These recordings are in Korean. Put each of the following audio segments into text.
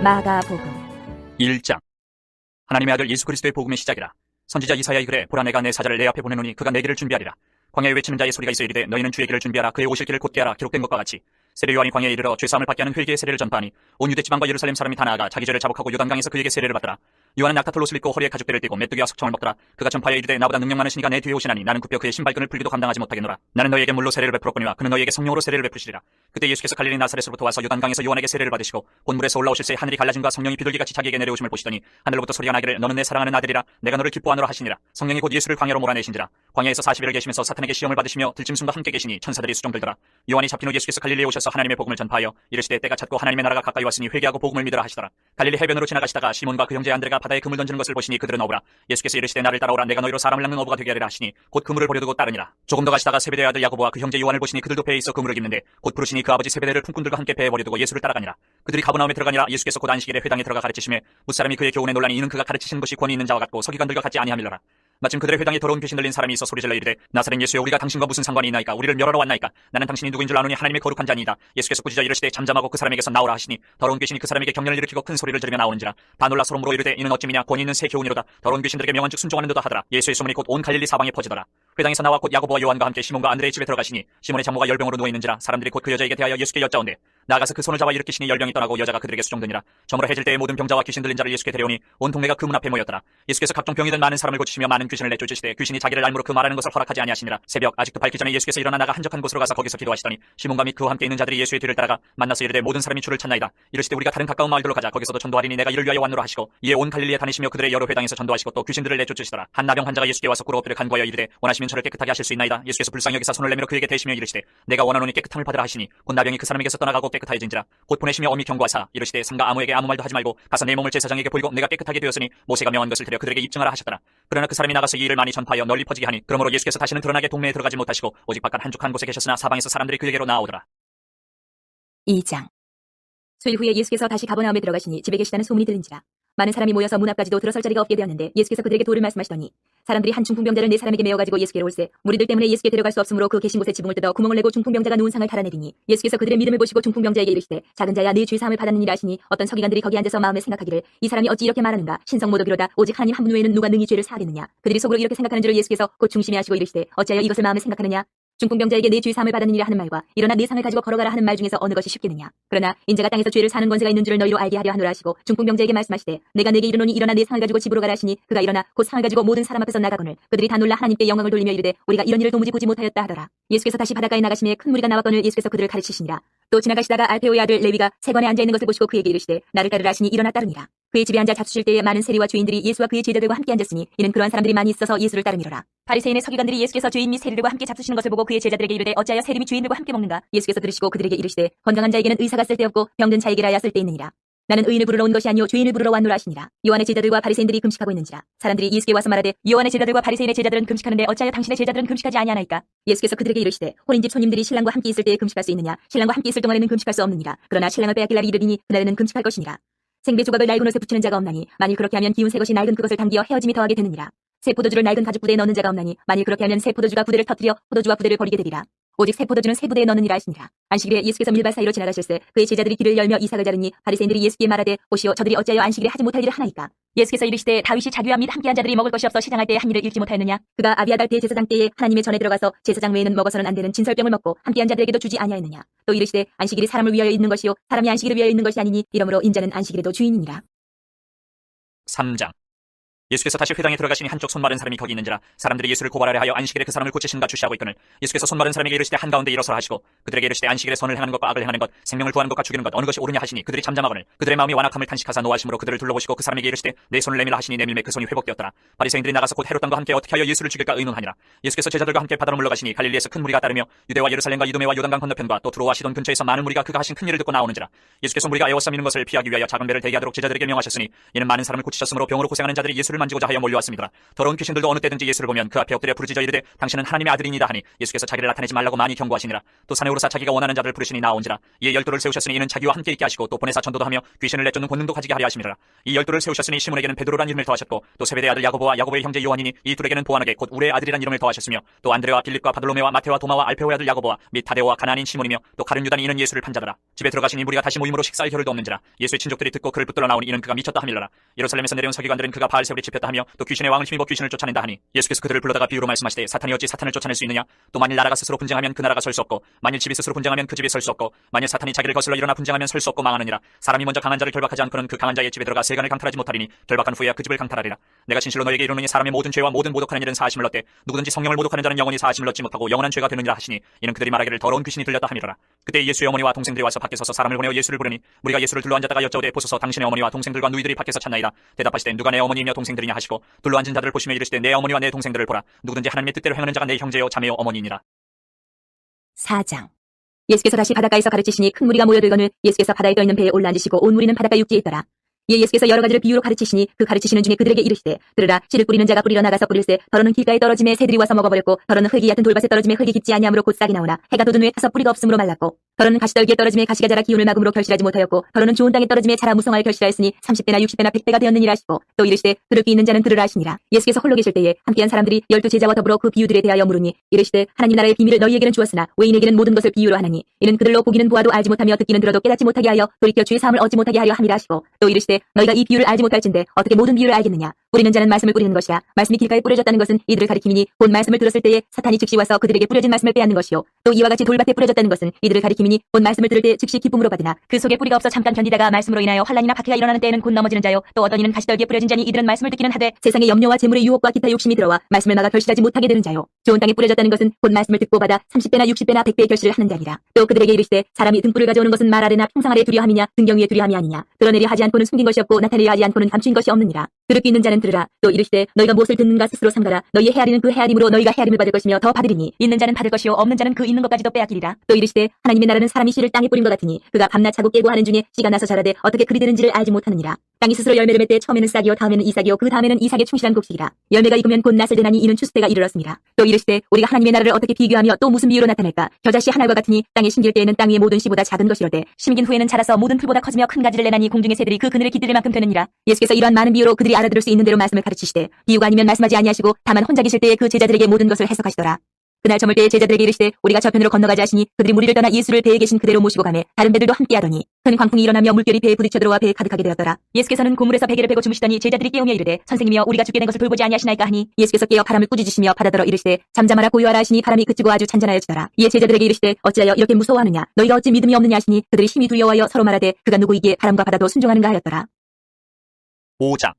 마가복음 1장. 하나님의 아들 예수 그리스도의 복음의 시작이라. 선지자 이사야의 글에 보라 내가 내 사자를 내 앞에 보내노니 그가 내 길을 준비하리라. 광야에 외치는 자의 소리가 있어 이르되 너희는 주의 길을 준비하라. 그의 오실 길을 곧게 하라. 기록된 것과 같이 세례 요한이 광야에 이르러 죄사함을 받게 하는 회개의 세례를 전파하니 온 유대 지방과 예루살렘 사람이 다 나아가 자기 죄를 자복하고 요단강에서 그에게 세례를 받더라. 요한은 낙타털 옷을 입고 허리에 가죽대를 띠고 메뚜기와 석청을 먹더라. 그가 전파하여 이르되 나보다 능력 많으신 이가 내 뒤에 오시나니 나는 굽혀 그의 신발끈을 풀기도 감당하지 못하겠노라. 나는 너희에게 물로 세례를 베풀었거니와 그는 너희에게 성령으로 세례를 베푸시리라. 그때 예수께서 갈릴리 나사렛으로부터 와서 요단강에서 요한에게 세례를 받으시고 본물에서 올라오실새 하늘이 갈라짐과 성령이 비둘기같이 자기에게 내려오심을 보시더니 하늘로부터 소리가 나기를 너는 내 사랑하는 아들이라 내가 너를 기뻐하노라 하시니라. 성령이 곧 예수를 광야로 몰아내신지라. 광야에서 40일을 계시면서 사탄에게 시험을 받으시며 들짐승과 함께 계시니 천사들이 수종들더라. 요한이 잡힌 후 예수께서 갈릴리에 오셔서 하나님의 복음을 전파하여 이르시되 때가 찼고 하나님의 나라가 가까이 왔으니 회개하고 복음을 믿으라 하시더라. 갈릴리 해변으로 지나가시다가 시몬과 그 형제 안드레가 바다에 그물 던지는 것을 보시니 그들은 어부라. 예수께서 이르시되 나를 따라오라. 내가 너희로 사람을 낚는 어부가 되게 하리라 하시니 곧 그물을 버려두고 따르니라. 조금 더 가시다가 세베대의 아들 야고보와 그 형제 요한을 보시니 그들도 배에 있어 그물을 깁는데 곧 부르시니 그 아버지 세베대를 품꾼들과 함께 배에 버려두고 예수를 따라가니라. 그들이 가버나움에 들어가니라. 예수께서 곧 안식일에 회당에 들어가 가르치심에 뭇사람이 그의 교훈에 놀라니 이는 그가 가르치시는 것이 권위 있는 자와 같고 서기관들과 같지 아니함일러라. 마침 그들의 회당에 더러운 귀신 들린 사람이 있어 소리질러 이르되 나사렛 예수여 우리가 당신과 무슨 상관이 있나이까. 우리를 멸하러 왔나이까. 나는 당신이 누구인 줄 아노니 하나님의 거룩한 자니이다. 예수께서 꾸짖어 이르시되 잠잠하고 그 사람에게서 나오라 하시니 더러운 귀신이 그 사람에게 경련을 일으키고 큰 소리를 지르며 나오는지라. 다 놀라 서로 이르되 이는 어찌미냐. 권위 있는 새 교훈이로다. 더러운 귀신들에게 명한즉 순종하는도다 하더라. 예수의 소문이 곧 온 갈릴리 사방에 퍼지더라. 회당에서 나와 곧 야고보와 요한과 함께 시몬과 안드레의 집에 들어가시니 시몬의 장모가 열병으로 누워있는지라. 사람들이 곧 그 여자에게 대하여 예수께 여짜온대 나아가서 그 손을 잡아 일으키시니 열병이 떠나고 여자가 그들에게 수종되니라. 저물어 해질 때에 모든 병자와 귀신 들린 자를 예수께 데려오니 온 동네가 그 문 앞에 모였더라. 예수께서 각종 병이 든 많은 사람을 고치시며 많은 귀신을 내쫓으시되 귀신이 자기를 알므로 그 말하는 것을 허락하지 아니하시니라. 새벽 아직도 밝기 전에 예수께서 일어나 나가 한적한 곳으로 가서 거기서 기도하시더니 시몬과 및 그와 함께 있는 자들이 예수의 뒤를 따라가 만나서 이르되 모든 사람이 주를 찾나이다. 이르시되 우리가 다른 가까운 마을들로 가자. 거기서도 전도하리니 내가 이를 위하여 왔노라 하시고 이에 온 갈릴리에 다니시며 그들의 여러 회당에서 전도하시고 또 귀신들을 내쫓으시더라. 한 나병 환자가 예수께 와서 꿇어 엎드려 간구하여 이르되 원하시면 저를 깨끗하게 하실 수 있나이다. 예수께서 불쌍히 여기사 손을 내밀어 그에게 대시며 이르시되 내가 원하노니 깨끗함을 받으라 하시니 곧 나병이 그 사람에게서 떠나가고 깨끗하여진지라. 곧 보내시며 엄히 경고하사 이르시되 삼가 아무에게 아무 말도 하지 말고 가서 내 몸을 제사장에게 보이고 내가 깨끗하게 되었으니 모세가 명한 것을 드려 그들에게 입증하라 하셨더라. 그러나 그 사람이 나가서 이 일을 많이 전파하여 널리 퍼지게 하니 그러므로 예수께서 다시는 드러나게 동네에 들어가지 못하시고 오직 바깥 한적한 곳에 계셨으나 사방에서 사람들이 그에게로 나아오더라. 2장. 수일 후에 예수께서 다시 가버나움에 들어가시니 집에 계시다는 소문이 들린지라. 많은 사람이 모여서 문 앞까지도 들어설 자리가 없게 되었는데 예수께서 그들에게 도를 말씀하시더니 사람들이 한 중풍병자를 네 사람에게 메어가지고 예수께로 올세 무리들 때문에 예수께 데려갈 수 없으므로 그 계신 곳에 지붕을 뜯어 구멍을 내고 중풍병자가 누운 상을 달아내리니 예수께서 그들의 믿음을 보시고 중풍병자에게 이르시되 작은 자야 네 죄 사함을 받았느니라 하시니 어떤 서기관들이 거기 앉아서 마음에 생각하기를 이 사람이 어찌 이렇게 말하는가. 신성 모독이로다. 오직 하나님 한 분 외에는 누가 능히 죄를 사하겠느냐. 그들이 속으로 이렇게 생각하는 줄을 예수께서 곧 중심에 하시고 이르시되 어찌하여 이것을 마음에 생각하느냐. 중풍병자에게 내 죄 사함을 받았느니라 하는 말과 일어나 네 상을 가지고 걸어가라 하는 말 중에서 어느 것이 쉽겠느냐. 그러나 인자가 땅에서 죄를 사는 권세가 있는 줄을 너희로 알게 하려 하노라 하시고 중풍병자에게 말씀하시되 내가 내게 이르노니 일어나 네 상을 가지고 집으로 가라 하시니 그가 일어나 곧 상을 가지고 모든 사람 앞에서 나가거늘 그들이 다 놀라 하나님께 영광을 돌리며 이르되 우리가 이런 일을 도무지 보지 못하였다 하더라. 예수께서 다시 바닷가에 나가시매 큰 무리가 나왔거늘 예수께서 그들을 가르치시니라. 또 지나가시다가 알페오의 아들 레위가 세관에 앉아 있는 것을 보시고 그에게 이르시되 나를 따르라 하시니 일어나 따르니라. 그의 집에 앉아 잡수실 때에 많은 세리와 죄인들이 예수와 그의 제자들과 함께 앉았으니 이는 그러한 사람들이 많이 있어서 예수를 따름이로라. 바리새인의 서기관들이 예수께서 죄인 및 세리들과 함께 잡수시는 것을 보고 그의 제자들에게 이르되 어찌하여 세리 및 죄인들과 함께 먹는가. 예수께서 들으시고 그들에게 이르시되 건강한 자에게는 의사가 쓸데없고 병든 자에게라야 쓸데있느니라. 나는 의인을 부르러 온 것이 아니요 죄인을 부르러 왔노라 하시니라. 요한의 제자들과 바리새인들이 금식하고 있는지라. 사람들이 예수께 와서 말하되 요한의 제자들과 바리새인의 제자들은 금식하는데 어찌하여 당신의 제자들은 금식하지 아니하나이까. 예수께서 그들에게 이르시되 혼인집 손님들이 신랑과 함께 있을 때에 금식할 수 있느냐. 신랑과 함께 있을 동안에는 금식할 수 없느니라. 그러나 신랑을 빼앗길 날이 이르리니 그날에는 금식할 것이니라. 생배 조각을 낡은 옷에 붙이는 자가 없나니 만일 그렇게 하면 기운 새 것이 낡은 그것을 당기어 헤어짐이 더하게 되느니라. 새 포도주를 낡은 가죽 부대에 넣는 자가 없나니 만일 그렇게 하면 새 포도주가 부대를 터뜨려 포도주와 부대를 버리게 되리라. 오직 새 포도주는 새 부대에 넣느니라 하시니라. 안식일에 예수께서 밀밭 사이로 지나가실새 그의 제자들이 길을 열며 이삭을 자르니 바리새인들이 예수께 말하되 보시오 저들이 어찌하여 안식일에 하지 못할 일을 하나이까. 예수께서 이르시되 다윗이 자기와 및 함께한 자들이 먹을 것이 없어 시장할 때에 한 일을 잃지 못하였느냐. 그가 아비아달 대제사장 때에 하나님의 전에 들어가서 제사장 외에는 먹어서는 안 되는 진설병을 먹고 함께한 자들에게도 주지 아니하였느냐. 또 이르시되 안식일이 사람을 위하여 있는 것이요 사람이 안식일을 위하여 있는 것이 아니니 이러므로 인자는 안식일에도 주인이니라. 3장. 예수께서 다시 회당에 들어가시니 한쪽 손 마른 사람이 거기 있는지라. 사람들이 예수를 고발하려 하여 안식일에 그 사람을 고치신가 주시하고 있거늘 예수께서 손 마른 사람에게 이르시되 한가운데 일어서라 하시고 그들에게 이르시되 안식일에 선을 행하는 것과 악을 행하는 것 생명을 구하는 것과 죽이는 것 어느 것이 옳으냐 하시니 그들이 잠잠하거늘 그들의 마음이 완악함을 탄식하사 노하심으로 그들을 둘러보시고 그 사람에게 이르시되 내 손을 내밀라 하시니 내밀매 그 손이 회복되었더라. 바리새인들이 나가서 곧 헤롯 왕과 함께 어떻게 하여 예수를 죽일까 의논하니라. 예수께서 제자들과 함께 바다로 물러가시니 갈릴리에서 큰 무리가 따르며 유대와 예루살렘과 이두메와 요단강 건너편과 또 두로와 시돈 근처에서 많은 무리가 그가 하신 큰 일을 듣고 나오는지라. 예수께서 무리가 에워싸미는 것을 피하기 위하여 작은 배를 대기 하도록 제자들에게 명하셨으니 이는 많은 사람을 고치셨으므로 병으로 고생하는 자들이 예수를 만지고자 하여 몰려왔습니다. 더러운 귀신들도 어느 때든지 예수를 보면 그 앞에 엎드려 부르짖어 이르되 당신은 하나님의 아들이니다 하니 예수께서 자기를 나타내지 말라고 많이 경고하시니라. 또 산에 오르사 자기가 원하는 자를 부르시니 나온지라. 이에 열두를 세우셨으니 이는 자기와 함께 있게 하시고 또 보내사 전도도 하며 귀신을 내쫓는 권능도 가지게 하려 하심이라. 이 열두를 세우셨으니 시몬에게는 베드로란 이름을 더하셨고 또 세베대의 아들 야고보와 야고보의 형제 요한이니 이 둘에게는 보아나게 곧 우레의 아들이란 이름을 더하셨으며 또 안드레와 빌립과 바돌로메와 마테와 도마와 알페오의 아들 야고보와 및 타데오와 가나안인 시몬이며 또 가룟 유다니 이는 예수를 판자더라. 집에 들어가시니 무리가 다시 모임으로 식사할 겨를도 없는지라. 예수의 친족들이 듣고 그를 붙들어 나오니 이는 그가 미쳤다 함일러라. 예루살렘에서 내려온 서기관들은 그가 바알세불이 집혔다 하며 또 귀신의 왕을 힘입어 귀신을 쫓아낸다 하니 예수께서 그들을 불러다가 비유로 말씀하시되 사탄이 어찌 사탄을 쫓아낼 수 있느냐. 또 만일 나라가 스스로 분쟁하면 그 나라가 설 수 없고 만일 집이 스스로 분쟁하면 그 집이 설 수 없고 만일 사탄이 자기를 거슬러 일어나 분쟁하면 설 수 없고 망하느니라. 사람이 먼저 강한 자를 결박하지 않고는 그 강한 자의 집에 들어가 세간을 강탈하지 못하리니 결박한 후에야 그 집을 강탈하리라. 내가 진실로 너에게 이르노니 사람의 모든 죄와 모든 모독하는 일은 사하심을 얻되 누구든지 성령을 모독하는 자는 영원히 사하심을 얻지 못하고 영원한 죄가 되느니라 하시니 이는 그들이 말하기를 더러운 귀신이 들렸다 함이로라. 그때 예수의 어머니와 동생들이 와서 밖에 서서 사람을 보내어 예수를 부르니 무리가 예수를 둘러 앉았다가 여짜오되 보소서 당신의 어머니와 동생들과 누이들이 밖에서 찾나이다. 대답하시되 누가 내 어머니이며 동생들이냐 하시고 둘러 앉은 자들을 보시며 이르시되 내 어머니와 내 동생들을 보라. 누구든지 하나님의 뜻대로 행하는 자가 내 형제요 자매요 어머니이니라. 4장. 예수께서 다시 바닷가에서 가르치시니 큰 무리가 모여들거늘 예수께서 바다에 떠있는 배에 올라앉으시고 온 무리는 바닷가 육지에 있더라. 이에 예수께서 여러 가지를 비유로 가르치시니 그 가르치시는 중에 그들에게 이르시되 들으라. 씨를 뿌리는 자가 뿌리러 나가서 뿌릴새 더러는 길가에 떨어짐에 새들이 와서 먹어버렸고 더러는 흙이 얕은 돌밭에 떨어짐에 흙이 깊지 아니하므로 곧 싹이 나오나 해가 돋은 후에 타서 뿌리가 없으므로 말랐고 더러는 가시떨기에 떨어짐에 가시가 자라 기운을 막음으로 결실하지 못하였고 더러는 좋은 땅에 떨어짐에 자라 무성하여 결실하였으니 30배나 60배나 100배가 되었느니라 하시고 또 이르시되 들을 귀 있는 자는 들으라 하시니라. 예수께서 홀로 계실 때에 함께한 사람들이 12제자와 더불어 그 비유들에 대하여 물으니 이르시되 하나님 나라의 비밀을 너희에게는 주었으나 외인에게는 모든 것을 비유로 하나니 이는 그들로 보기는 보아도 알지 못하며 듣기는 들어도 깨닫지 못하게 하여 돌이켜 주의 사함을 얻지 못하게 하려 함이라 하시고 또 이르시되 너희가 이 비유를 알지 못할진대 어떻게 모든 비유를 알겠느냐. 뿌리는 자는 말씀을 뿌리는 것이라. 말씀이 길가에 뿌려졌다는 것은 이들을 가리킴이니 본 말씀을 들었을 때에 사탄이 즉시 와서 그들에게 뿌려진 말씀을 빼앗는 것이요 또 이와 같이 돌밭에 뿌려졌다는 것은 이들을 가리킴이니 본 말씀을 들을 때 즉시 기쁨으로 받으나 그 속에 뿌리가 없어 잠깐 견디다가 말씀으로 인하여 환난이나 박해가 일어나는 때에는 곧 넘어지는 자요 또 어떤 이는 가시떨기에 뿌려진 자니 이들은 말씀을 듣기는 하되 세상의 염려와 재물의 유혹과 기타 욕심이 들어와 말씀을 막아 결실하지 못하게 되는 자요 좋은 땅에 뿌려졌다는 것은 본 말씀을 듣고 받아 30배나 60배나 100배의 결실을 하는 자니라. 또 그들에게 이르시되 사람이 등불을 가져오는 것은 말 아래나 평상 아래 두려함이냐 등경 위에 두려함이 아니냐. 드러내려 하지 않고는 숨긴 것이 없고 나타내려 하지 않고는 감추인 것이 없느니라. 들을 귀 있는 자는 들으라. 또 이르시되 너희가 무엇을 듣는가 스스로 삼가라. 너희의 헤아리는 그 헤아림으로 너희가 헤아림을 받을 것이며 더 받으리니 있는 자는 받을 것이요 없는 자는 그 있는 것까지도 빼앗기리라. 또 이르시되 하나님의 나라는 사람이 씨를 땅에 뿌린 것 같으니 그가 밤낮 자고 깨고 하는 중에 씨가 나서 자라되 어떻게 그리 되는지를 알지 못하느니라. 땅이 스스로 열매를 맺되 처음에는 싹이요 다음에는 이삭이요 그 다음에는 이삭의 충실한 곡식이라. 열매가 익으면 곧 낫을 되나니 이는 추수 때가 이르렀습니다. 또 이르시되 우리가 하나님의 나라를 어떻게 비교하며 또 무슨 비유로 나타낼까. 겨자씨 하나과 같으니 땅에 심길 때에는 땅 위의 모든 씨보다 작은 것이로되 심긴 후에는 자라서 모든 풀보다 커지며 큰 가지를 내나니 공중의 새들이 그 그늘에 깃들일 만큼 되느니라. 예수께서 이러한 많은 비유로 그들이 알아들을 수 있는 대로 말씀을 가르치시되 비유가 아니면 말씀하지 아니하시고 다만 혼자 계실 때에 그 제자들에게 모든 것을 해석하시더라. 그날 저물 때에 제자들에게 이르시되 우리가 저편으로 건너가지 하시니 그들이 무리를 떠나 예수를 배에 계신 그대로 모시고 가매 다른 배들도 함께하더니 큰 광풍이 일어나며 물결이 배에 부딪혀 들어와 배에 가득하게 되었더라. 예수께서는 고물에서 베개를 베고 주무시더니 제자들이 깨우며 이르되 선생님이여 우리가 죽게 된 것을 돌보지 아니하시나이까 하니 예수께서 깨어 바람을 꾸짖으시며 바다더러 이르시되 잠잠하라 고요하라 하시니 바람이 그치고 아주 잔잔하여지더라. 이에 제자들에게 이르시되 어찌하여 이렇게 무서워하느냐 너희가 어찌 믿음이 없느냐 하시니 그들이 심히 두려워하여 서로 말하되 그가 누구이기에 바람과 바다도 순종하는가 하였더라. 5장.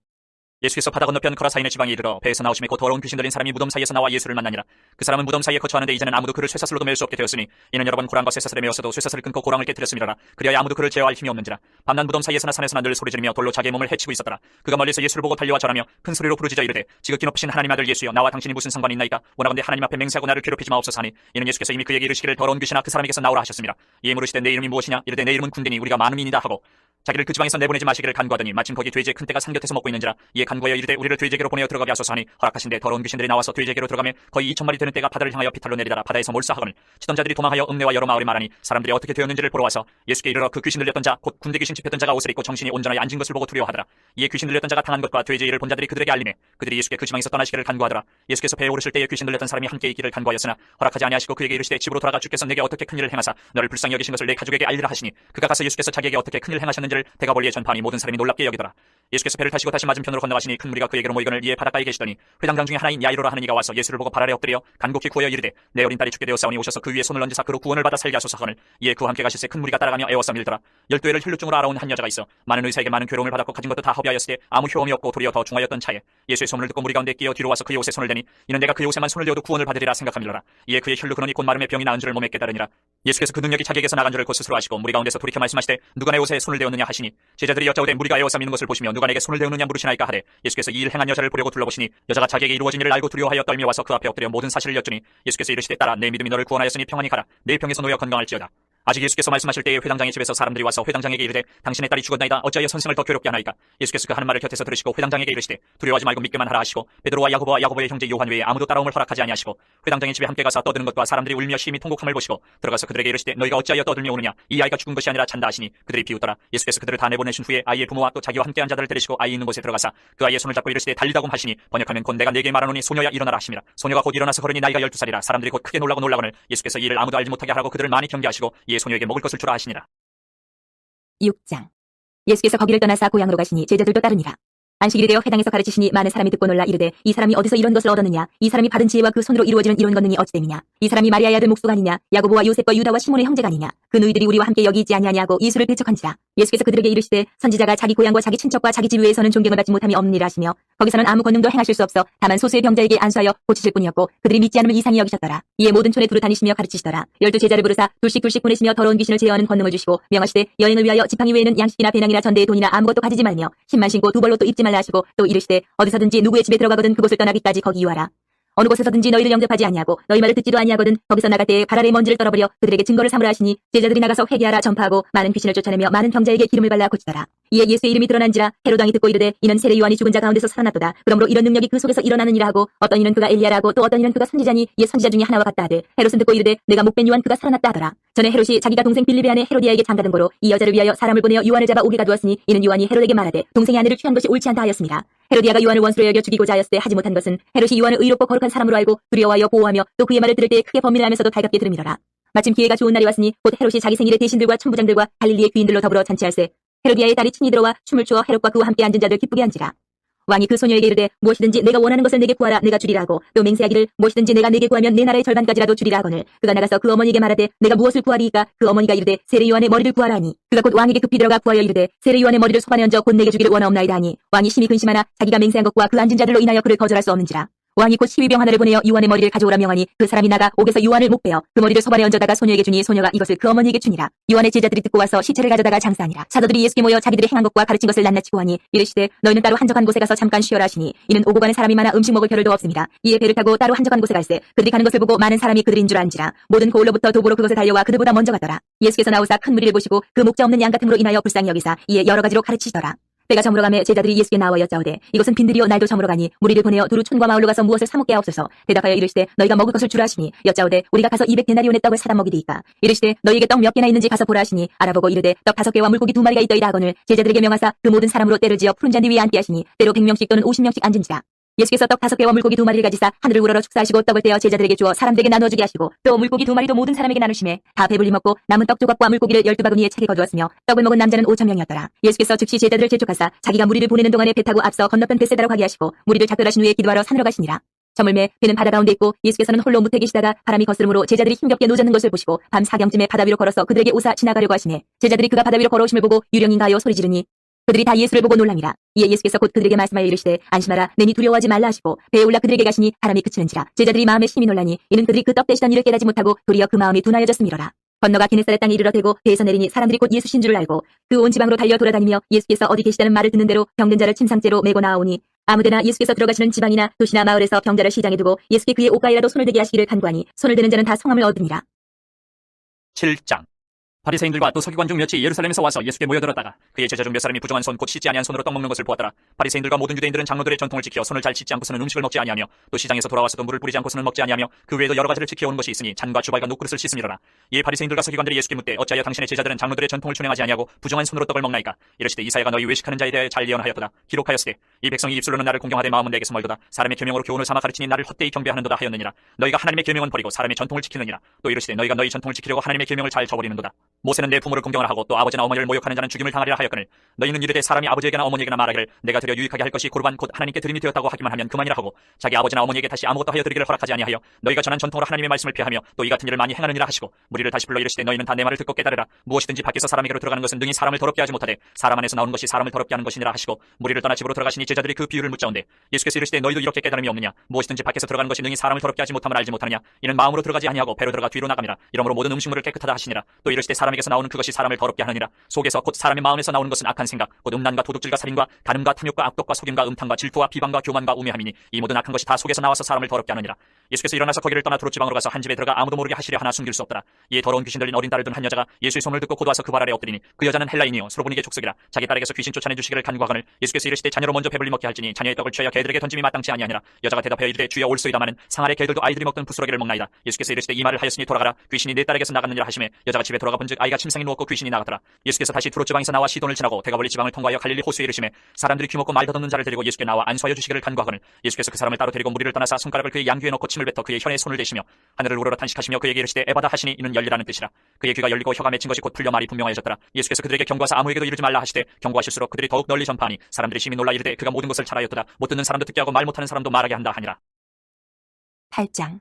예수께서 바다 건너편 거라사인의 지방에 이르러 배에서 나오심에 곧 더러운 귀신 들린 사람이 무덤 사이에서 나와 예수를 만나니라. 그 사람은 무덤 사이에 거처하는데 이제는 아무도 그를 쇠사슬로도 맬 수 없게 되었으니 이는 여러 번 고랑과 쇠사슬에 메었어도 쇠사슬을 끊고 고랑을 깨뜨렸음이라. 그리하여 아무도 그를 제어할 힘이 없는지라. 밤낮 무덤 사이에서나 산에서나 늘 소리지르며 돌로 자기의 몸을 해치고 있었더라. 그가 멀리서 예수를 보고 달려와 절하며 큰 소리로 부르짖어 이르되 지극히 높으신 하나님 아들 예수여 나와 당신이 무슨 상관이 있나이까. 원하건대 하나님 앞에 맹세하고 나를 괴롭히지 마옵소서 하니 이는 예수께서 이미 그에게 이르시기를 더러운 귀신아 그 사람에게서 나오라 하셨습니다. 이에 물으시되 내 이름이 무엇이냐. 이르되 내 이름은 군대니 우리가 많음이니이다 하고 자기를 그 지방에서 내보내지 마시기를 간구하더니 마침 거기 돼지의 큰 떼가 산 곁에서 먹고 있는지라. 이에 간구하여 이르되 우리를 돼지에게로 보내어 들어가게 하소서 하니 허락하신데 더러운 귀신들이 나와서 돼지에게로 들어가매 거의 2,000마리 되는 떼가 바다를 향하여 비탈로 내리다라 바다에서 몰사하거늘 치던 자들이 도망하여 읍내와 여러 마을에 말하니 사람들이 어떻게 되었는지를 보러 와서 예수께 이르러 그 귀신 들렸던 자 곧 군대 귀신 집혔던 자가 옷을 입고 정신이 온전하여 앉은 것을 보고 두려워하더라. 이에 귀신 들렸던 자가 당한 것과 돼지의 일을 본 자들이 그들에게 알리매 그들이 예수께 그 지방에서 떠나시기를 간구하더라. 예수께서 배에 오르실 때에 귀신 들렸던 사람이 함께 있기를 간구하였으나 허락하지 아니하시고 그에게 이르시되 집으로 돌아가 주께서 내게 어떻게 큰 일을 행하사 너를 불쌍히 여기신 것을 내 가족에게 알리라 하시니 그가 가서 예수께서 자기에게 어떻게 큰 일을 행하셨는지를 대가 멀리에 전파하니 모든 사람이 놀랍게 여기더라. 예수께서 배를 타시고 다시 맞은편으로 건너가시니 큰 무리가 그에게로 모이거늘 이에 바닷가에 계시더니 회당장 중에 하나인 야이로라 하는 이가 와서 예수를 보고 발 아래 엎드려 간곡히 구하여 이르되 내 어린 딸이 죽게 되었사오니 오셔서 그 위에 손을 얹으사 그로 구원을 받아 살게 하소서 하거늘 이에 그와 함께 가실새 큰 무리가 따라가며 애워싸 밀더라. 12회를 혈루증으로 알아온 한 여자가 있어 많은 의사에게 많은 괴로움을 받았고 가진 것도 다 허비하였을 때 아무 효험이 없고 도리어 더 중하였던 차에 예수의 소문을 듣고 무리 가운데 끼어 뒤로 와서 그의 옷에 손을 대니 이는 내가 그의 옷에만 손을 대어도 구원을 받으리라 생각함이로라. 이에 그의 혈루 근원이 곧 마름에 병이 나은 줄을 몸에 깨달으니라. 예수께서 그 능력이 자기에게서 나간 줄을 곧 스스로 아시고 무리 가운데서 돌이켜 말씀하시되 누가 내 옷에 손을 대었느냐 하시니 제자들이 여짜오되 무리가 애워싸 미는 것을 보시며 누가 내게 손을 대었느냐 물으시나이까 하되 예수께서 이 일 행한 여자를 보려고 둘러보시니 여자가 자기에게 이루어진 일을 알고 두려워하여 떨며 와서 그 앞에 엎드려 모든 사실을 여쭈니 예수께서 이르시되 딸아 내 믿음이 너를 구원하였으니 평안히 가라 내 병에서 놓여 건강할지어다. 아직 예수께서 말씀하실 때에 회당장의 집에서 사람들이 와서 회당장에게 이르되 당신의 딸이 죽었나이다. 어찌하여 선생을 더 괴롭게 하나이까? 예수께서 그 하는 말을 곁에서 들으시고 회당장에게 이르시되 두려워하지 말고 믿기만 하라 하시고 베드로와 야고보와 야고보의 형제 요한 외에 아무도 따라옴을 허락하지 아니하시고 회당장의 집에 함께 가서 떠드는 것과 사람들이 울며 심히 통곡함을 보시고 들어가서 그들에게 이르시되 너희가 어찌하여 떠들며 오느냐? 이 아이가 죽은 것이 아니라 잔다 하시니 그들이 비웃더라. 예수께서 그들을 다 내보내신 후에 아이의 부모와 또 자기와 함께한 자들을 데리시고 아이 있는 곳에 들어가사 그 아이의 손을 잡고 이르시되 달리다곰 하시니 번역하면 곧 내가 네게 말하노니 소녀야 일어나라 하심이라. 소녀가 곧 일어나서 걸으니 나이가 12살이라. 사람들이 곧 크게 놀라거늘 예수께서 이 일을 아무도 알지 못하게 하라고 그들을 많이 경계하시고 이에 소녀에게 먹을 것을 주라 하시니라. 6장. 예수께서 거기를 떠나사 고향으로 가시니 제자들도 따르니라. 안식일이 되어 회당에서 가르치시니 많은 사람이 듣고 놀라 이르되 이 사람이 어디서 이런 것을 얻었느냐? 이 사람이 받은 지혜와 그 손으로 이루어지는 이런 권능이 어찌 됨이냐? 이 사람이 마리아의 아들 목수가 아니냐? 야고보와 요셉과 유다와 시몬의 형제가 아니냐? 그 너희들이 우리와 함께 여기 있지 아니하냐고 이수를 배척한지라. 예수께서 그들에게 이르시되 선지자가 자기 고향과 자기 친척과 자기 집 외에서는 존경을 받지 못함이 없느니라 하시며 거기서는 아무 권능도 행하실 수 없어 다만 소수의 병자에게 안수하여 고치실 뿐이었고 그들이 믿지 않음을 이상히 여기셨더라. 이에 모든 촌에 두루 다니시며 가르치시더라. 12제자를 부르사 둘씩 보내시며 더러운 귀신을 제어하는 권능을 주시고 명하시되 여행을 위하여 지팡이 외에는 양식이나 배낭이나 전대에 돈이나 아무것도 가지지 말며 신만 신고 두 벌로 또 입지 말라 하시고 또 이르시되 어디서든지 누구의 집에 들어가거든 그곳을 떠나기까지 거기 유하라. 어느 곳에서든지 너희를 영접하지 아니하고 너희 말을 듣지도 아니하거든 거기서 나갈 때에 발 아래 먼지를 떨어버려 그들에게 증거를 삼으라 하시니 제자들이 나가서 회개하라 전파하고 많은 귀신을 쫓아내며 많은 병자에게 기름을 발라 고치더라. 이에 예수의 이름이 드러난지라 헤롯 왕이 듣고 이르되 이는 세례 요한이 죽은 자 가운데서 살아났도다. 그러므로 이런 능력이 그 속에서 일어나느니라 하고 어떤 이는 그가 엘리야라고 또 어떤 이는 그가 선지자니 옛 선지자 중에 하나와 같다 하되 헤롯은 듣고 이르되 내가 목벤 요한 그가 살아났다 하더라. 전에 헤롯이 자기가 동생 빌립의 아내 헤로디아에게 장가든 고로 이 여자를 위하여 사람을 보내어 요한을 잡아 오게 가두었으니 이는 요한이 헤롯에게 말하되 동생의 아내를 취한 것이 옳지 않다 하였습니다. 헤로디아가 요한을 원수로 여겨 죽이고자 하였을 때 하지 못한 것은 헤롯이 요한을 의롭고 거룩한 사람으로 알고 두려워하여 보호하며 또 그의 말을 들을 때에 크게 범민을 하면서도 달갑게 들음이로라. 마침 기회가 좋은 날이 왔으니 곧 헤롯이 자기 생일에 대신들과 천부장들과 갈릴리의 귀인들로 더불어 잔치할세 헤로디아의 딸이 친히 들어와 춤을 추어 헤롯과 그와 함께 앉은 자들 기쁘게 한지라. 왕이 그 소녀에게 이르되 무엇이든지 내가 원하는 것을 내게 구하라 내가 주리라 하고 또 맹세하기를 무엇이든지 내가 내게 구하면 내 나라의 절반까지라도 주리라 하거늘 그가 나가서 그 어머니에게 말하되 내가 무엇을 구하리이까 그 어머니가 이르되 세례 요한의 머리를 구하라 하니 그가 곧 왕에게 급히 들어가 구하여 이르되 세례 요한의 머리를 소반에 얹어 곧 내게 주기를 원하옵나이다 하니 왕이 심히 근심하나 자기가 맹세한 것과 그 앉은 자들로 인하여 그를 거절할 수 없는지라. 왕이 곧 시위병 하나를 보내어 요한의 머리를 가져오라 명하니 그 사람이 나가 옥에서 요한을 목베어 그 머리를 소반에 얹어다가 소녀에게 주니 소녀가 이것을 그 어머니에게 주니라. 요한의 제자들이 듣고 와서 시체를 가져다가 장사하니라. 사도들이 예수께 모여 자기들이 행한 것과 가르친 것을 낱낱이 고하니 이르시되 너희는 따로 한적한 곳에 가서 잠깐 쉬어라 하시니 이는 오고 가는 사람이 많아 음식 먹을 겨를도 없습니다. 이에 배를 타고 따로 한적한 곳에 갈새 그들이 가는 것을 보고 많은 사람이 그들인 줄 안지라. 모든 고을로부터 도보로 그것을 달려와 그들보다 먼저 갔더라. 예수께서 나오사 큰 무리를 보시고 그 목자 없는 양 같음으로 인하여 불쌍히 여기사 이에 여러 가지로 가르치시더라. 때가 저물어가매 제자들이 예수께 나와 여짜오되 이것은 빈들이요 날도 저물어가니 무리를 보내어 두루 촌과 마을로 가서 무엇을 사 먹게 하옵소서. 대답하여 이르시되 너희가 먹을 것을 주라 하시니 여짜오되 우리가 가서 200데나리온의 떡을 사다 먹이리이까. 이르시되 너희에게 떡 몇 개나 있는지 가서 보라 하시니 알아보고 이르되 떡 5개와 물고기 2마리가 있더이다 하거늘 제자들에게 명하사 그 모든 사람으로 때를 지어 푸른 잔디 위에 앉게 하시니 때로 100명씩 또는 50명씩 앉은지라. 예수께서 떡 5개와 물고기 2마리를 가지사 하늘을 우러러 축사하시고 떡을 떼어 제자들에게 주어 사람들에게 나누어주게 하시고 또 물고기 2마리도 모든 사람에게 나누심에 다 배불리 먹고 남은 떡 조각과 물고기를 12바구니에 차게 거두었으며 떡을 먹은 남자는 5,000명이었더라. 예수께서 즉시 제자들을 재촉하사 자기가 무리를 보내는 동안에 배 타고 앞서 건너편 벳세다로 가게 하시고 무리를 작별하신 후에 기도하러 산으로 가시니라. 저물매 배는 바다 가운데 있고 예수께서는 홀로 무태 계시다가 바람이 거스름으로 제자들이 힘겹게 노젓는 것을 보시고 밤 사경쯤에 바다 위로 걸어서 그들에게 오사 지나가려고 하시매 제자들이 그가 바다 위로 걸어오심을 보고 유령인가 하여 소리 지르니 그들이 다 예수를 보고 놀랍니다. 이에 예수께서 곧 그들에게 말씀하여 이르시되 안심하라 내니 두려워하지 말라 하시고 배에 올라 그들에게 가시니 바람이 그치는지라. 제자들이 마음에 심히 놀라니 이는 그들이 그 떡 대시던 일을 깨닫지 못하고 도리어 그 마음이 둔하여졌음이로라. 건너가 기네사렛 땅에 이르러 대고 배에서 내리니 사람들이 곧 예수신 줄을 알고 그 온 지방으로 달려 돌아다니며 예수께서 어디 계시다는 말을 듣는 대로 병든 자를 침상째로 메고 나아오니 아무데나 예수께서 들어가시는 지방이나 도시나 마을에서 병자를 시장에 두고 예수께 그의 옷가에라도 손을 대게 하시기를 간구하니 손을 대는 자는 다 성함을 얻으니라. 7장. 바리새인들과 또 서기관 중 몇이 예루살렘에서 와서 예수께 모여들었다가 그의 제자 중 몇 사람이 부정한 손 곧 씻지 아니한 손으로 떡 먹는 것을 보았더라. 바리새인들과 모든 유대인들은 장로들의 전통을 지켜 손을 잘 씻지 않고서는 음식을 먹지 아니하며 또 시장에서 돌아와서도 물을 뿌리지 않고서는 먹지 아니하며 그 외에도 여러 가지를 지켜온 것이 있으니 잔과 주발과 녹그릇을 씻음이로라. 이에 바리새인들과 서기관들이 예수께 묻되 어찌하여 당신의 제자들은 장로들의 전통을 준행하지 아니하고 부정한 손으로 떡을 먹나이까? 이르시되 이사야가 너희 외식하는 자에 대하여 잘 예언하였도다. 기록하였으되 이 백성이 입술로는 나를 공경하되 마음은 내게서 멀도다. 사람의 계명으로 교훈을 삼아 가르치니 나를 헛되이 경배하는도다 하였느니라. 너희가 하나님의 계명은 버리고 사람의 전통을 지키느니라. 또 이르시되 너희가 너희 전통을 지키려고 하나님의 계명을 잘 저버리는도다. 모세는 내 부모를 공경을 하고 또 아버지나 어머니를 모욕하는 자는 죽임을 당하리라 하였거늘 너희는 이르되 사람이 아버지에게나 어머니에게나 말하기를 내가 드려 유익하게 할 것이 고르반 곧 하나님께 드림이 되었다고 하기만 하면 그만이라 하고 자기 아버지나 어머니에게 다시 아무것도 하여 드리기를 허락하지 아니하여 너희가 전한 전통으로 하나님의 말씀을 피하며 또 이 같은 일을 많이 행하느니라 하시고 무리를 다시 불러 이르시되 너희는 다 내 말을 듣고 깨달으라. 무엇이든지 밖에서 사람에게로 들어가는 것은 능히 사람을 더럽게 하지 못하되 사람 안에서 나오는 것이 사람을 더럽게 하는 것이니라 하시고 무리를 떠나 집으로 들어가시니 제자들이 그 비유를 묻자온대 예수께서 이르시되 너희도 이렇게 깨달음이 없느냐? 무엇이든지 밖에서 들어가는 것이 능히 사람을 더럽게 하지 못함을 알지 못하느냐? 이는 마음으로 들어가지 아니하고 배로 들어가 뒤로 나갑니다. 이러므로 모든 음식물을 깨끗하다 하시니라. 또 이르시되 사람의 사람에게서 나오는 그것이 사람을 더럽게 하느니라. 속에서 곧 사람의 마음에서 나오는 것은 악한 생각 곧 음란과 도둑질과 살인과 간음과 탐욕과 악독과 속임과 음탕과 질투와 비방과 교만과 우매함이니 이 모든 악한 것이 다 속에서 나와서 사람을 더럽게 하느니라. 예수께서 일어나서 거기를 떠나 두롯지방으로 가서 한 집에 들어가 아무도 모르게 하시려 하나 숨길 수 없더라. 이에 더러운 귀신 들린 어린 딸을 둔 한 여자가 예수의 소문을 듣고 곧 와서 그 발 아래 엎드리니 그 여자는 헬라인이요 스로보니게 족속이라. 자기 딸에게서 귀신 쫓아내 주시기를 간구하거늘 예수께서 이르시되 자녀로 먼저 배불리 먹게 할지니 자녀의 떡을 취하여 개들에게 던짐이 마땅치 아니하니라. 여자가 대답하여 이르되 주여 올소이다마는 상 아래 개들도 아이들이 먹던 부스러기를 먹나이다. 예수께서 이르시되 이 말을 하였으니 돌아가라. 귀신이 내 딸에게서 나갔느니라 하시매 여자가 집에 돌아가 본즉 아이가 침상에 누웠고 귀신이 나갔더라. 예수께서 다시 두롯 지방에서 나와 시돈을 지나고 대가벌리 지방을 통과하여 갈릴리 호수에 이르시매 사람들이 귀먹고 말 더듬는 자를 데리고 예수께 나와 안수하여 주시기를 간구하거늘 예수께서 그 사람을 따로 데리고 무리를 떠나사 손가락을 그의 양귀에 넣고 침을 뱉어 그의 혀에 손을 대시며 하늘을 우러러 탄식하시며 그에게 이르시되 에바다 하시니 이는 열리라는 뜻이라. 그의 귀가 열리고 혀가 맺힌 것이 곧 풀려 말이 분명하여졌더라. 예수께서 그들에게 경고하사 아무에게도 이르지 말라 하시되 경고하실수록 그들이 더욱 널리 전파하니 사람들이 심히 놀라 이르되 그가 모든 것을 잘하였도다. 못 듣는 사람도 듣게 하고 말 못하는 사람도 말하게 한다 하니라. 8장.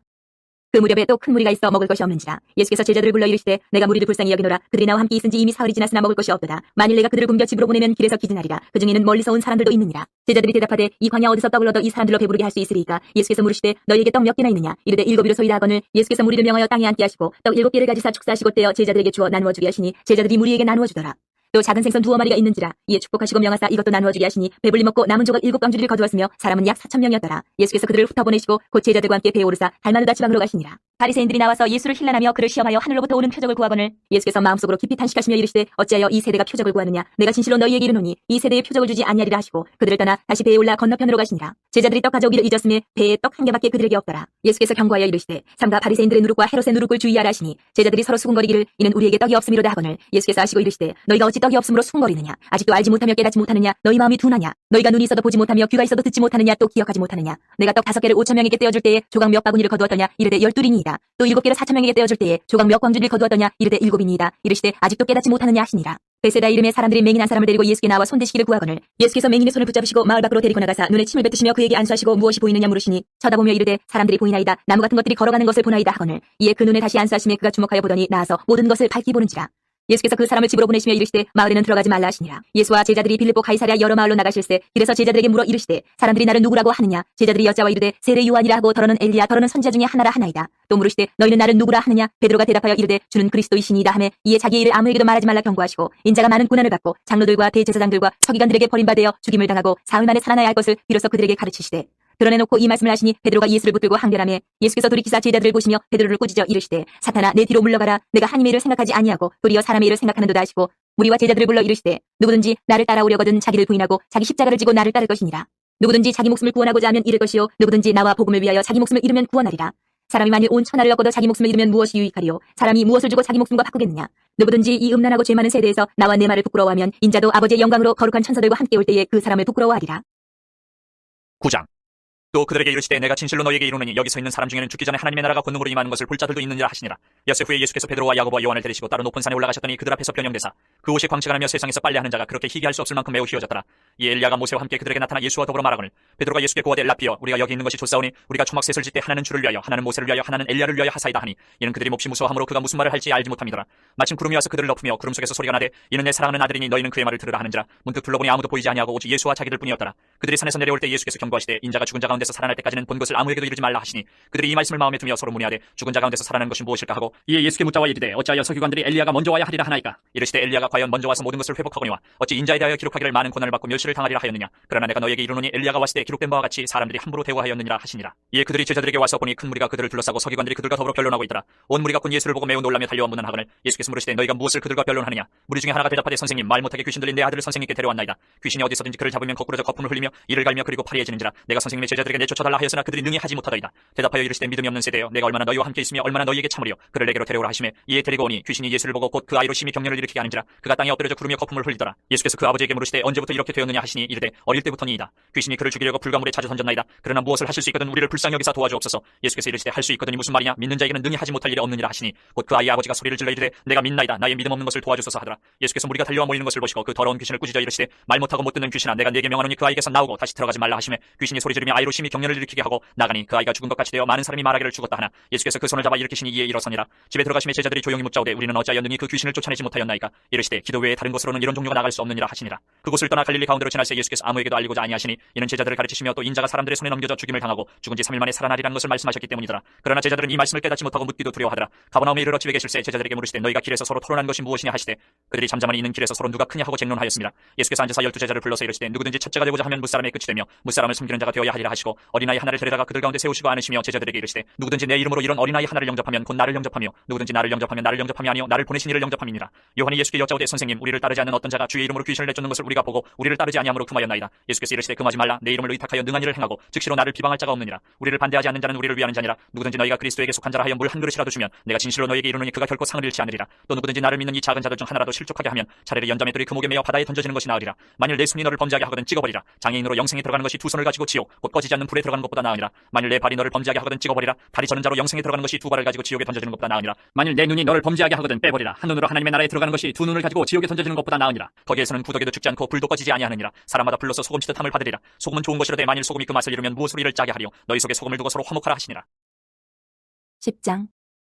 그 무렵에 또 큰 무리가 있어 먹을 것이 없는지라. 예수께서 제자들을 불러 이르시되 내가 무리를 불쌍히 여기노라. 그들이 나와 함께 있은지 이미 사흘이 지났으나 먹을 것이 없도다. 만일 내가 그들을 굶겨 집으로 보내면 길에서 기진하리라. 그 중에는 멀리서 온 사람들도 있느니라. 제자들이 대답하되 이 광야 어디서 떡을 얻어 이 사람들로 배부르게 할 수 있으리이까. 예수께서 물으시되 너희에게 떡 몇 개나 있느냐. 이르되 7이로소이다 하거늘 예수께서 무리를 명하여 땅에 앉게 하시고 떡 7개를 가지사 축사하시고 떼어 제자들에게 주어 나누어 주게 하시니 제자들이 무리에게 나누어 주더라. 또 작은 생선 2마리가 있는지라. 이에 축복하시고 명하사 이것도 나누어 주게 하시니 배불리 먹고 남은 조각 7광주리를 거두었으며 사람은 약 4,000명이었더라. 예수께서 그들을 흩어보내시고 곧 제자들과 함께 배에 오르사 달마누다 지방으로 가시니라. 바리새인들이 나와서 예수를 힐난하며 그를 시험하여 하늘로부터 오는 표적을 구하거늘 예수께서 마음속으로 깊이 탄식하시며 이르시되 어찌하여 이 세대가 표적을 구하느냐. 내가 진실로 너희에게 이르노니 이 세대에 표적을 주지 아니하리라 하시고 그들을 떠나 다시 배에 올라 건너편으로 가시니라. 제자들이 떡 가져오기를 잊었음에 배에 떡 1개밖에 그들에게 없더라. 예수께서 경고하여 이르시되 삼가 바리새인들의 누룩과 헤롯의 누룩을 주의하라 하시니 제자들이 서로 수군거리기를 이는 우리에게 떡이 없음이로다 하거늘 예수께서 하시고 이르시되 너희가 어찌 떡이 없음으로 수군거리느냐. 아직도 알지 못하며 깨닫지 못하느냐. 너희 마음이 둔하냐. 너희가 눈이 있어도 보지 못하며 귀가 있어도 듣지 못하느냐. 또 기억하지 못하느냐. 내가 떡 5개를 5,000명에게 떼어줄 때에 조각 몇 바구니를 거두었더냐. 이르되 12이니이다. 또 7개를 4,000명에게 떼어줄 때에 조각 몇 광주리를 거두었더냐. 이르되 7이니이다. 이르시되 아직도 깨닫지 못하느냐 하시니라. 베세다 이름의 사람들이 맹인한 사람을 데리고 예수께 나와 손대시기를 구하거늘 예수께서 맹인의 손을 붙잡으시고 마을 밖으로 데리고 나가사 눈에 침을 뱉으시며 그에게 안수하시고 무엇이 보이느냐 물으시니 쳐다보며 이르되 사람들이 보이나이다. 나무 같은 것들이 걸어가는 것을 보나이다 하거늘 이에 그 눈에 다시 안수하시며 그가 주목하여 보더니 나아서 모든 것을 밝히 보는지라. 예수께서 그 사람을 집으로 보내시며 이르시되 마을에는 들어가지 말라 하시니라. 예수와 제자들이 빌립보 가이사랴 여러 마을로 나가실세 길에서 제자들에게 물어 이르시되 사람들이 나를 누구라고 하느냐. 제자들이 여짜와 이르되 세례 요한이라 하고 더러는 엘리야 더러는 선지자 중에 하나라 하나이다. 또 물으시되 너희는 나를 누구라 하느냐. 베드로가 대답하여 이르되 주는 그리스도이시니이다 하매 이에 자기의 일을 아무에게도 말하지 말라 경고하시고 인자가 많은 고난을 받고 장로들과 대제사장들과 서기관들에게 버림받아 죽임을 당하고 사흘 만에 살아나야 할 것을 비로소 그들에게 가르치시되 드러내놓고 이 말씀을 하시니 베드로가 예수를 붙들고 항변하며 예수께서 돌이키사 제자들을 보시며 베드로를 꾸짖어 이르시되 사탄아 내 뒤로 물러가라. 내가 하나님의 일을 생각하지 아니하고 도리어 사람의 일을 생각하는도다 하시고 무리와 제자들을 불러 이르시되 누구든지 나를 따라오려거든 자기를 부인하고 자기 십자가를 지고 나를 따를 것이니라. 누구든지 자기 목숨을 구원하고자 하면 잃을 것이요 누구든지 나와 복음을 위하여 자기 목숨을 잃으면 구원하리라. 사람이 만일 온 천하를 얻고도 자기 목숨을 잃으면 무엇이 유익하리요. 사람이 무엇을 주고 자기 목숨과 바꾸겠느냐. 누구든지 이 음란하고 죄 많은 세대에서 나와 내 말을 부끄러워하면 인자도 아버지의 영광으로 거룩한 천사들과 함께 올 때에 그 사람을 부끄러워하리라. 9장. 또 그들에게 이르시되 내가 진실로 너희에게 이르노니 여기 서 있는 사람 중에는 죽기 전에 하나님의 나라가 권능으로 임하는 것을 볼 자들도 있느니라 하시니라. 엿새 후에 예수께서 베드로와 야고보와 요한을 데리시고 따로 높은 산에 올라가셨더니 그들 앞에서 변형되사 그 옷이 광채가 나며 세상에서 빨래하는 자가 그렇게 희귀 할 수 없을 만큼 매우 희어졌더라. 이 엘리야가 모세와 함께 그들에게 나타나 예수와 더불어 말하거늘 베드로가 예수께 고하되 라삐여 우리가 여기 있는 것이 좋사오니 우리가 초막셋을 짓때 하나는 주를 위하여 하나는 모세를 위하여 하나는 엘리야를 위하여 하사이다 하니 이는 그들이 몹시 무서워하므로 그가 무슨 말을 할지 알지 못함이더라. 마침 구름이 와서 그들을 덮으며 구름 속에서 소리가 나되 이는 내 사랑하는 아들이니 너희는 그의 말을 들으라 하는지라. 문득 둘러보니 아무도 보이지 아니하고 오직 예수와 자기들 뿐이었더라. 그들이 산에서 내려올 때 예수께서 경고하시되 인자가 죽은 자 가운데서 살아날 때까지는 본 것을 아무에게도 이르지 말라 하시니 그들이 이 말씀을 마음에 두며 서로 문의하되 죽은 자 가운데서 살아나는 것이 무엇일까 하고 이에 예수께 묻자와 이르되 어찌하여 서기관들이 엘리야가 먼저 와야 하리라 하나이까. 이르시되 엘리야가 과연 먼저 와서 모든 것을 회복하거니와 어찌 인자에 대하여 기록하기를 많은 고난을 받고 멸시를 당하리라 하였느냐. 그러나 내가 너희에게 이르노니 엘리야가 왔을 때 기록된 바와 같이 사람들이 함부로 대우하였느니라 하시니라. 이에 그들이 제자들에게 와서 보니 큰 무리가 그들을 둘러싸고 서기관들이 그들과 더불어 변론하고 있더라. 온 무리가 곧 예수를 보고 매우 놀라며 달려와 문안하거늘 예수께서 물으시되 너희가 무엇을 그들과 변론하느냐. 무리 중에 하나가 대답하되 선생님 말 못하게 귀신 들린 내 아들을 선생님께 데려왔나이다. 귀신이 어디서든지 그를 잡으면 거꾸러져 거품을 흘리며 이를 갈며 그리고 파리해지는지라. 내가 선생님의 제자들에게 내쫓아달라 하였으나 그들이 능히 하지 못하더이다. 대답하여 이르시되 믿음이 없는 세대여 내가 얼마나 너희와 함께 있으며 얼마나 너희에게 참으리요. 그를 내게로 데려오라 하시매 이에 데리고 오니 귀신이 예수를 보고 곧 그 아이로 심히 경련을 일으키게 하는지라. 그가 땅에 엎드려져 구르며 거품을 흘리더라. 예수께서 그 아버지에게 물으시되 언제부터 이렇게 되었느냐 하시니 이르되 어릴 때부터니이다. 귀신이 그를 죽이려고 불가물에 자주 던졌나이다. 그러나 무엇을 하실 수 있거든 우리를 불쌍히 여기사 도와주옵소서. 예수께서 이르시되 할 수 있거든이 무슨 말이냐. 믿는 자에게는 능히 하지 못할 일이 없느니라 하시니 곧 그 아이의 아버지가 소리를 질러 이르되 내가 믿나이다. 나의 믿음 없는 것을 도와주소서 하더라. 예수께서 무리가 달려와 모이는 것을 보시고 그 더러운 귀신을 꾸짖어 이르시되 말 못하고 못 듣는 귀신아 내가 네게 명하노니 그 아이에게서 나오라 나오고 다시 들어가지 말라 하시매 귀신이 소리 지르며 아이로 심히 격려를 일으키게 하고 나가니 그 아이가 죽은 것 같이 되어 많은 사람이 말하기를 죽었다 하나 예수께서 그 손을 잡아 일으키시니 이에 일어서니라. 집에 들어가시며 제자들이 조용히 묻자오되 우리는 어찌하여 능히 그 귀신을 쫓아내지 못하였나이까. 이르시되 기도 외에 다른 곳으로는 이런 종류가 나갈 수 없느니라 하시니라. 그곳을 떠나 갈릴리 가운데로 지날새 예수께서 아무에게도 알리고자 아니하시니 이는 제자들을 가르치시며 또 인자가 사람들의 손에 넘겨져 죽임을 당하고 죽은 지 3일 만에 살아나리라는 것을 말씀하셨기 때문이더라. 그러나 제자들은 이 말씀을 깨닫지 못하고 묻기도 두려워하더라. 가버나움에 이르러 집에 계실새 제자들에게 물으시되 너희가 길에서 서로 토론한 것이 무엇이냐 하시되 그들이 잠잠하니 이는 길에서 서로 누가 크냐 하고 쟁론하였습니다. 예수께서 앉아서 12제자를 불러서 이르시되 누구든지 첫째가 되고자 하면 무사람의 끝이 되며 무사람을 섬기는 자가 되어야 하리라 하시고 어린아이 하나를 데려다가 그들 가운데 세우시고 안으시며 제자들에게 이르시되 누구든지 내 이름으로 이런 어린아이 하나를 영접하면 곧 나를 영접하며 누구든지 나를 영접하면 나를 영접함이 아니요 나를 보내신 이를 영접함이니라. 요한이 예수께 여짜오되 선생님 우리를 따르지 않는 어떤 자가 주의 이름으로 귀신을 내쫓는 것을 우리가 보고 우리를 따르지 아니함으로 금하였나이다. 예수께서 이르시되 금하지 말라. 내 이름을 의탁하여 능한 일을 행하고 즉시로 나를 비방할 자가 없느니라. 우리를 반대하지 않는 자는 우리를 위하는 자니라. 누구든지 너희가 그리스도에게 속한 자라 하여 물 한 그릇이라도 주면 내가 진실로 너희에게 이르노니 그가 결코 상을 잃지 않으리라. 또 누구든지 나를 믿는 이 작은 자들 중 하나라도 실족하게 하면 차라리 연자매들이 그 목에 매어 바다에 던져지는 것이 나으리라. 만일 내 손이 너를 범죄하게 하거든 찍어버리라. 장애인으로 영생에 들어가는 것이 두 손을 가지고 지옥 곧 꺼지지 않는 불에 들어가는 것보다 나으니라. 만일 내 발이 너를 범죄하게 하거든 찍어버리라. 다리 저는 자로 영생에 들어가는 것이 두 발을 가지고 지옥에 던져지는 것보다 나으니라. 만일 내 눈이 너를 범죄하게 하거든 빼버리라. 한 눈으로 하나님의 나라에 들어가는 것이 두 눈을 가지고 지옥에 던져지는 것보다 나으니라. 거기에서는 구더기도 죽지 않고 불도 꺼지지 아니하느니라. 사람마다 불로서 소금 치듯함을 받으리라. 소금은 좋은 것이로되 만일 소금이 그 맛을 잃으면 무엇으로 이를 짜게 하리요. 너희 속에 소금을 두고 서로 화목하라 하시니라. 10장.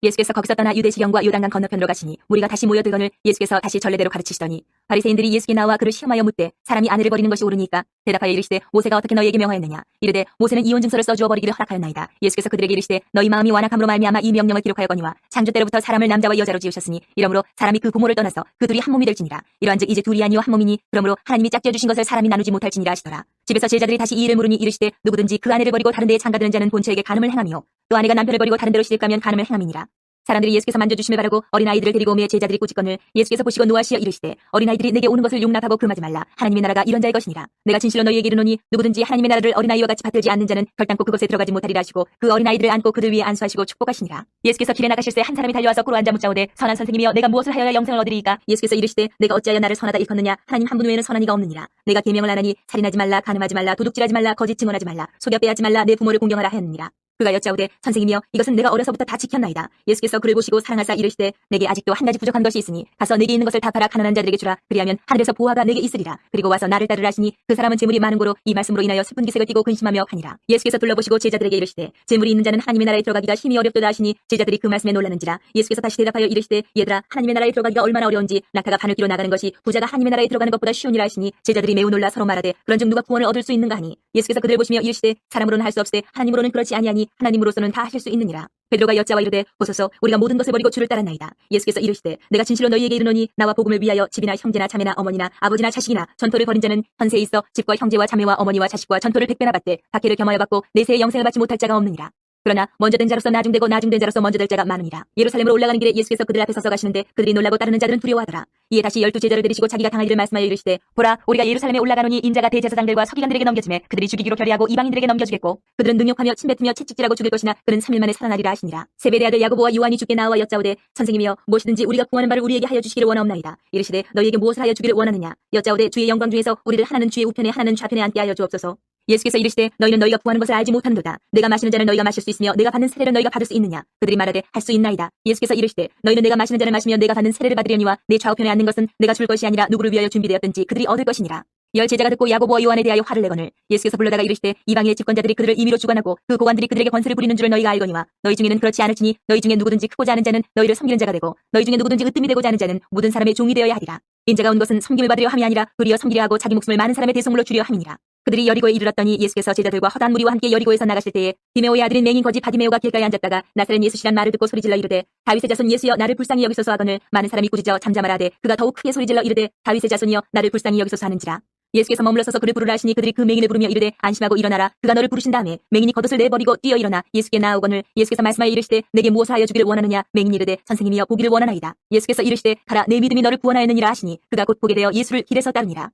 예수께서 거기서 떠나 유대지경과 요단강 건너편으로 가시니 무리가 다시 모여들거늘 예수께서 다시 전례대로 가르치시더니 바리새인들이 예수께 나와 그를 시험하여 묻되 사람이 아내를 버리는 것이 옳으니까 대답하여 이르시되 모세가 어떻게 너희에게 명하였느냐. 이르되 모세는 이혼 증서를 써주어 버리기를 허락하였나이다. 예수께서 그들에게 이르시되 너희 마음이 완악함으로 말미암아 이 명령을 기록하였거니와 창조 때로부터 사람을 남자와 여자로 지으셨으니 이러므로 사람이 그 부모를 떠나서 그 둘이 한 몸이 될지니라. 이러한즉 이제 둘이 아니요 한 몸이니 그러므로 하나님이 짝지어 주신 것을 사람이 나누지 못할지니라 하시더라. 집에서 제자들이 다시 이 일을 물으니 이르시되 누구든지 그 아내를 버리고 다른 데에 장가드는 자는 본처에게 간음을 행하며 또 아내가 남편을 버리고 다른 데로 시집가면 간음을 행함이니라. 사람들이 예수께서 만져주심을 바라고 어린아이들을 데리고 오매 제자들이 꾸짖거늘 예수께서 보시고 노하시어 이르시되 어린아이들이 내게 오는 것을 용납하고 금하지 말라. 하나님의 나라가 이런 자의 것이니라. 내가 진실로 너희에게 이르노니 누구든지 하나님의 나라를 어린아이와 같이 받들지 않는 자는 결단코 그것에 들어가지 못하리라 하시고 그 어린아이들을 안고 그들 위에 안수하시고 축복하시니라. 예수께서 길에 나가실새 한 사람이 달려와서 꿇어 앉아 묻자오되 선한 선생님이여 내가 무엇을 하여야 영생을 얻으리이까. 예수께서 이르시되 내가 어찌하여 나를 선하다 일컫느냐. 하나님 한 분 외에는 선한 이가 없느니라. 내가 계명을 안 하니 살인하지 말라 간음하지 말라 도둑질하지 말라 거짓 증언하지 말라 속여 빼앗지 말라 내 부모를 공경하라 하였느니라. 그가 여짜오되 선생님이여 이것은 내가 어려서부터 다 지켰나이다. 예수께서 그를 보시고 사랑하사 이르시되 내게 아직도 한 가지 부족한 것이 있으니 가서 내게 있는 것을 다 팔아 가난한 자들에게 주라. 그리하면 하늘에서 보화가 내게 있으리라. 그리고 와서 나를 따르라 하시니 그 사람은 재물이 많은 고로 이 말씀으로 인하여 슬픈 기색을 띠고 근심하며 하니라. 예수께서 둘러보시고 제자들에게 이르시되 재물이 있는 자는 하나님의 나라에 들어가기가 힘이 어렵도다 하시니 제자들이 그 말씀에 놀라는지라. 예수께서 다시 대답하여 이르시되 얘들아 하나님의 나라에 들어가기가 얼마나 어려운지 낙타가 바늘 끼로 나가는 것이 부자가 하나님의 나라에 들어가는 것보다 쉬우니라 하시니 제자들이 매우 놀라 서로 말하되 그런즉 누가 구원을 얻을 수 있는가 하니 예수께서 그들 보시며 이르시되 사람으로는 할 수 없으되 하나님으로는 그렇지 아니하니 하나님으로서는 다 하실 수 있느니라. 베드로가 여짜와 이르되 보소서 우리가 모든 것을 버리고 주를 따랐나이다. 예수께서 이르시되 내가 진실로 너희에게 이르노니 나와 복음을 위하여 집이나 형제나 자매나 어머니나 아버지나 자식이나 전토를 벌인 자는 현세에 있어 집과 형제와 자매와 어머니와 자식과 전토를 100배나 받되 박해를 겸하여 받고 내세의 영생을 받지 못할 자가 없느니라. 그러나 먼저 된 자로서 나중되고 나중된 자로서 먼저 될 자가 많으니라. 예루살렘으로 올라가는 길에 예수께서 그들 앞에 서서 가시는데 그들이 놀라고 따르는 자들은 두려워하더라. 이에 다시 12제자를 데리시고 자기가 당할 일을 말씀하여 이르시되 보라 우리가 예루살렘에 올라가노니 인자가 대제사장들과 서기관들에게 넘겨지매 그들이 죽이기로 결의하고 이방인들에게 넘겨주겠고 그들은 능욕하며 침뱉으며 채찍질하고 죽일 것이나 그는 3일 만에 살아나리라 하시니라. 세베대의 아들 야고보와 요한이 주께 나와 여짜오되 선생님이여 무엇이든지 우리가 구하는 바를 우리에게 하여 주시기를 원하옵나이다. 이르시되 너희에게 무엇을 하여 주기를 원하느냐. 여짜오되 주의 영광 중에서 우리를 하나는 주의 우편에 하나는 좌편에 앉게 하여 주옵소서. 예수께서 이르시되 너희는 너희가 구하는 것을 알지 못하는도다. 내가 마시는 잔을 너희가 마실 수 있으며 내가 받는 세례를 너희가 받을 수 있느냐. 그들이 말하되 할 수 있나이다. 예수께서 이르시되 너희는 내가 마시는 잔을 마시며 내가 받는 세례를 받으려니와 내 좌우편에 앉는 것은 내가 줄 것이 아니라 누구를 위하여 준비되었든지 그들이 얻을 것이니라. 열 제자가 듣고 야고보와 요한에 대하여 화를 내거늘 예수께서 불러다가 이르시되 이방의 집권자들이 그들을 임의로 주관하고 그 고관들이 그들에게 권세를 부리는 줄을 너희가 알거니와 너희 중에는 그렇지 않을지니 너희 중에 누구든지 크고자 하는 자는 너희를 섬기는 자가 되고 너희 중에 누구든지 으뜸이 되고자 하는 자는 모든 사람의 종이 되어야 하리라. 인자가 온 것은 섬김을 받으려 함이 아니라 도리어 섬기려 하고 자기 목숨을 많은 사람의 대속물로 주려 함이니라. 그들이 여리고에 이르렀더니 예수께서 제자들과 허다한 무리와 함께 여리고에서 나가실 때에 디메오의 아들인 맹인 거지 바디메오가 길가에 앉았다가 나사렛 예수시란 말을 듣고 소리질러 이르되 다윗의 자손 예수여 나를 불쌍히 여기소서 하거늘 많은 사람이 꾸짖어 잠잠하라 하되 그가 더욱 크게 소리질러 이르되 다윗의 자손이여 나를 불쌍히 여기소서 하는지라. 예수께서 머물러서서 그를 부르라 하시니 그들이 그 맹인을 부르며 이르되 안심하고 일어나라. 그가 너를 부르신 다음에 맹인이 겉옷을 내버리고 뛰어 일어나 예수께 나아오거늘 예수께서 말씀하여 이르시되 내게 무엇을 하여 주기를 원하느냐. 맹인이 이르되 선생님이여 보기를 원하나이다. 예수께서 이르시되 가라 내 믿음이 너를 구원하였느니라 하시니 그가 곧 보게 되어 예수를 길에서 따르니라.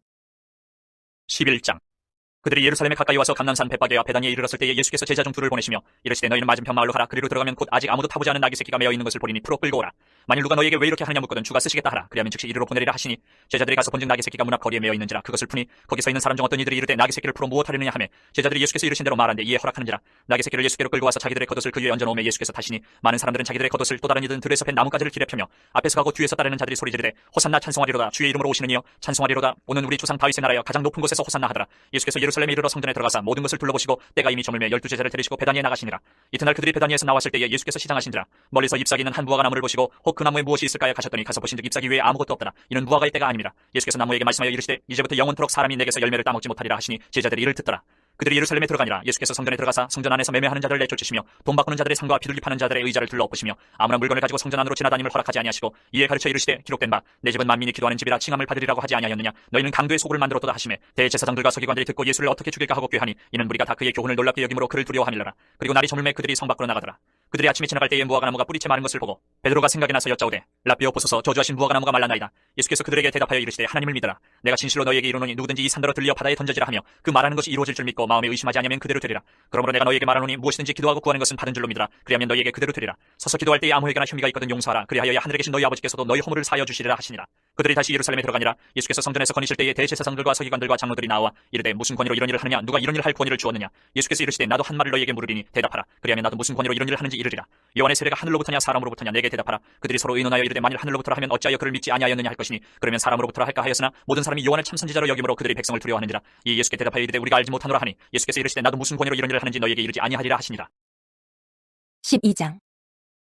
11장. 그들이 예루살렘에 가까이 와서 감람산 벳바게와 베다니에 이르렀을 때에 예수께서 제자 중 둘을 보내시며 이르시되 너희는 맞은편 마을로 가라. 그리로 들어가면 곧 아직 아무도 타보지 않은 나귀 새끼가 매어 있는 것을 보리니 풀어 끌고 오라. 만일 누가 너희에게 왜 이렇게 하느냐 묻거든 주가 쓰시겠다 하라. 그리하면 즉시 이리로 보내리라 하시니 제자들이 가서 본즉 나귀 새끼가 문 앞 거리에 매어 있는지라. 그것을 푸니 거기서 있는 사람 중 어떤 이들이 이르되 나귀 새끼를 풀어 무엇하려느냐 하매 제자들이 예수께서 이르신 대로 말한데 이에 허락하는지라. 나귀 새끼를 예수께로 끌고 와서 자기들의 겉옷을 그 위에 얹어놓으며 예수께서 타시니 많은 사람들은 자기들의 겉옷을 또 다른 이들은 들에서 팬 나뭇가지를 길에 펴며 앞에서 가고 뒤에서 따르는 자들이 소리 지르되 호산나 찬송하리로다. 주의 이름으로 오시는 이여 찬송하리로다. 오는 우리 조상 다윗의 나라여 가장 높은 곳에서 호산나 하더라. 예수께서 예루살렘에 이르러 성전에 들어가사 모든 것을 둘러보시고 때가 이미 저물매 12제자를 데리시고 베다니에 나가시니라. 이튿날 그들이 베다니에서 나왔을 때에 예수께서 시장하신지라. 멀리서 잎사귀 있는 한 무화과 나무를 보시고 혹 그 나무에 무엇이 있을까에 가셨더니 가서 보신즉 잎사귀 외에 아무것도 없더라. 이는 무화과의 때가 아니니라. 예수께서 나무에게 말씀하여 이르시되 이제부터 영원토록 사람이 내게서 열매를 따먹지 못하리라 하시니 제자들이 이를 듣더라. 그들이 예루살렘에 들어가니라. 예수께서 성전에 들어가사 성전 안에서 매매하는 자들을 내쫓으시며 돈 바꾸는 자들의 상과 비둘기 파는 자들의 의자를 둘러 엎으시며 아무나 물건을 가지고 성전 안으로 지나다님을 허락하지 아니하시고 이에 가르쳐 이르시되 기록된 바 내 집은 만민이 기도하는 집이라 칭함을 받으리라고 하지 아니하였느냐. 너희는 강도의 소굴을 만들었도다 하시매 대제사장들과 서기관들이 듣고 예수를 어떻게 죽일까 하고 꾀하니 이는 무리가 다 그의 교훈을 놀랍게 여김으로 그를 두려워함이라. 그리고 날이 저물매 그들이 성 밖으로 나가더라. 그들이 아침에 지나갈 때에 무화과 나무가 뿌리채 마른 것을 보고 베드로가 생각이 나서 여짜오되 라삐어 보소서 저주하신 무화과 나무가 말랐나이다. 예수께서 그들에게 대답하여 이르시되 하나님을 믿으라. 내가 진실로 너희에게 이르노니 누구든지 이 산더러 들려 바다에 던져지라 하며 그 말하는 것이 이루어질 줄 믿고 마음에 의심하지 아니하면 그대로 되리라. 그러므로 내가 너희에게 말하노니 무엇이든지 기도하고 구하는 것은 받은 줄로 믿으라. 그리하면 너희에게 그대로 되리라. 서서 기도할 때에 아무에게나 혐의가 있거든 용서하라. 그리하여 하늘에 계신 너희 아버지께서도 너희 허물을 사하여 주시리라 하시니라. 그들이 다시 예루살렘에 들어가니라. 예수께서 성전에서 거니실 때에 대제사장들과 서기관들과 장로들이 나와 이르되 무슨 권위로 이런 일을 하느냐. 누가 이런 일을 할 권위를 주었느냐. 예수께서 이르시되 나도 한 말을 너희에게 물으리니 대답하라. 그리하면 나도 무슨 권위로 이런 일을 하는지 이르리라. 요한의 세례가 하늘로부터냐 사람으로부터냐 내게 대답하라. 그들이 서로 의논하여 이르되 만일 하늘로부터라 하면 어찌하여 그를 믿지 아니하였느냐 할 것이니 그러면 사람으로부터라 할까 하였으나 모든 사람이 요한을 참 선지자로 여김으로 그들이 백성을 두려워하는지라. 이 예수께 대답하여 이르되 우리가 알지 못하노라 하니 예수께서 이르시되 나도 무슨 권위로 이런 일을 하는지 너희에게 이르지 아니하리라 하시니라. 12장.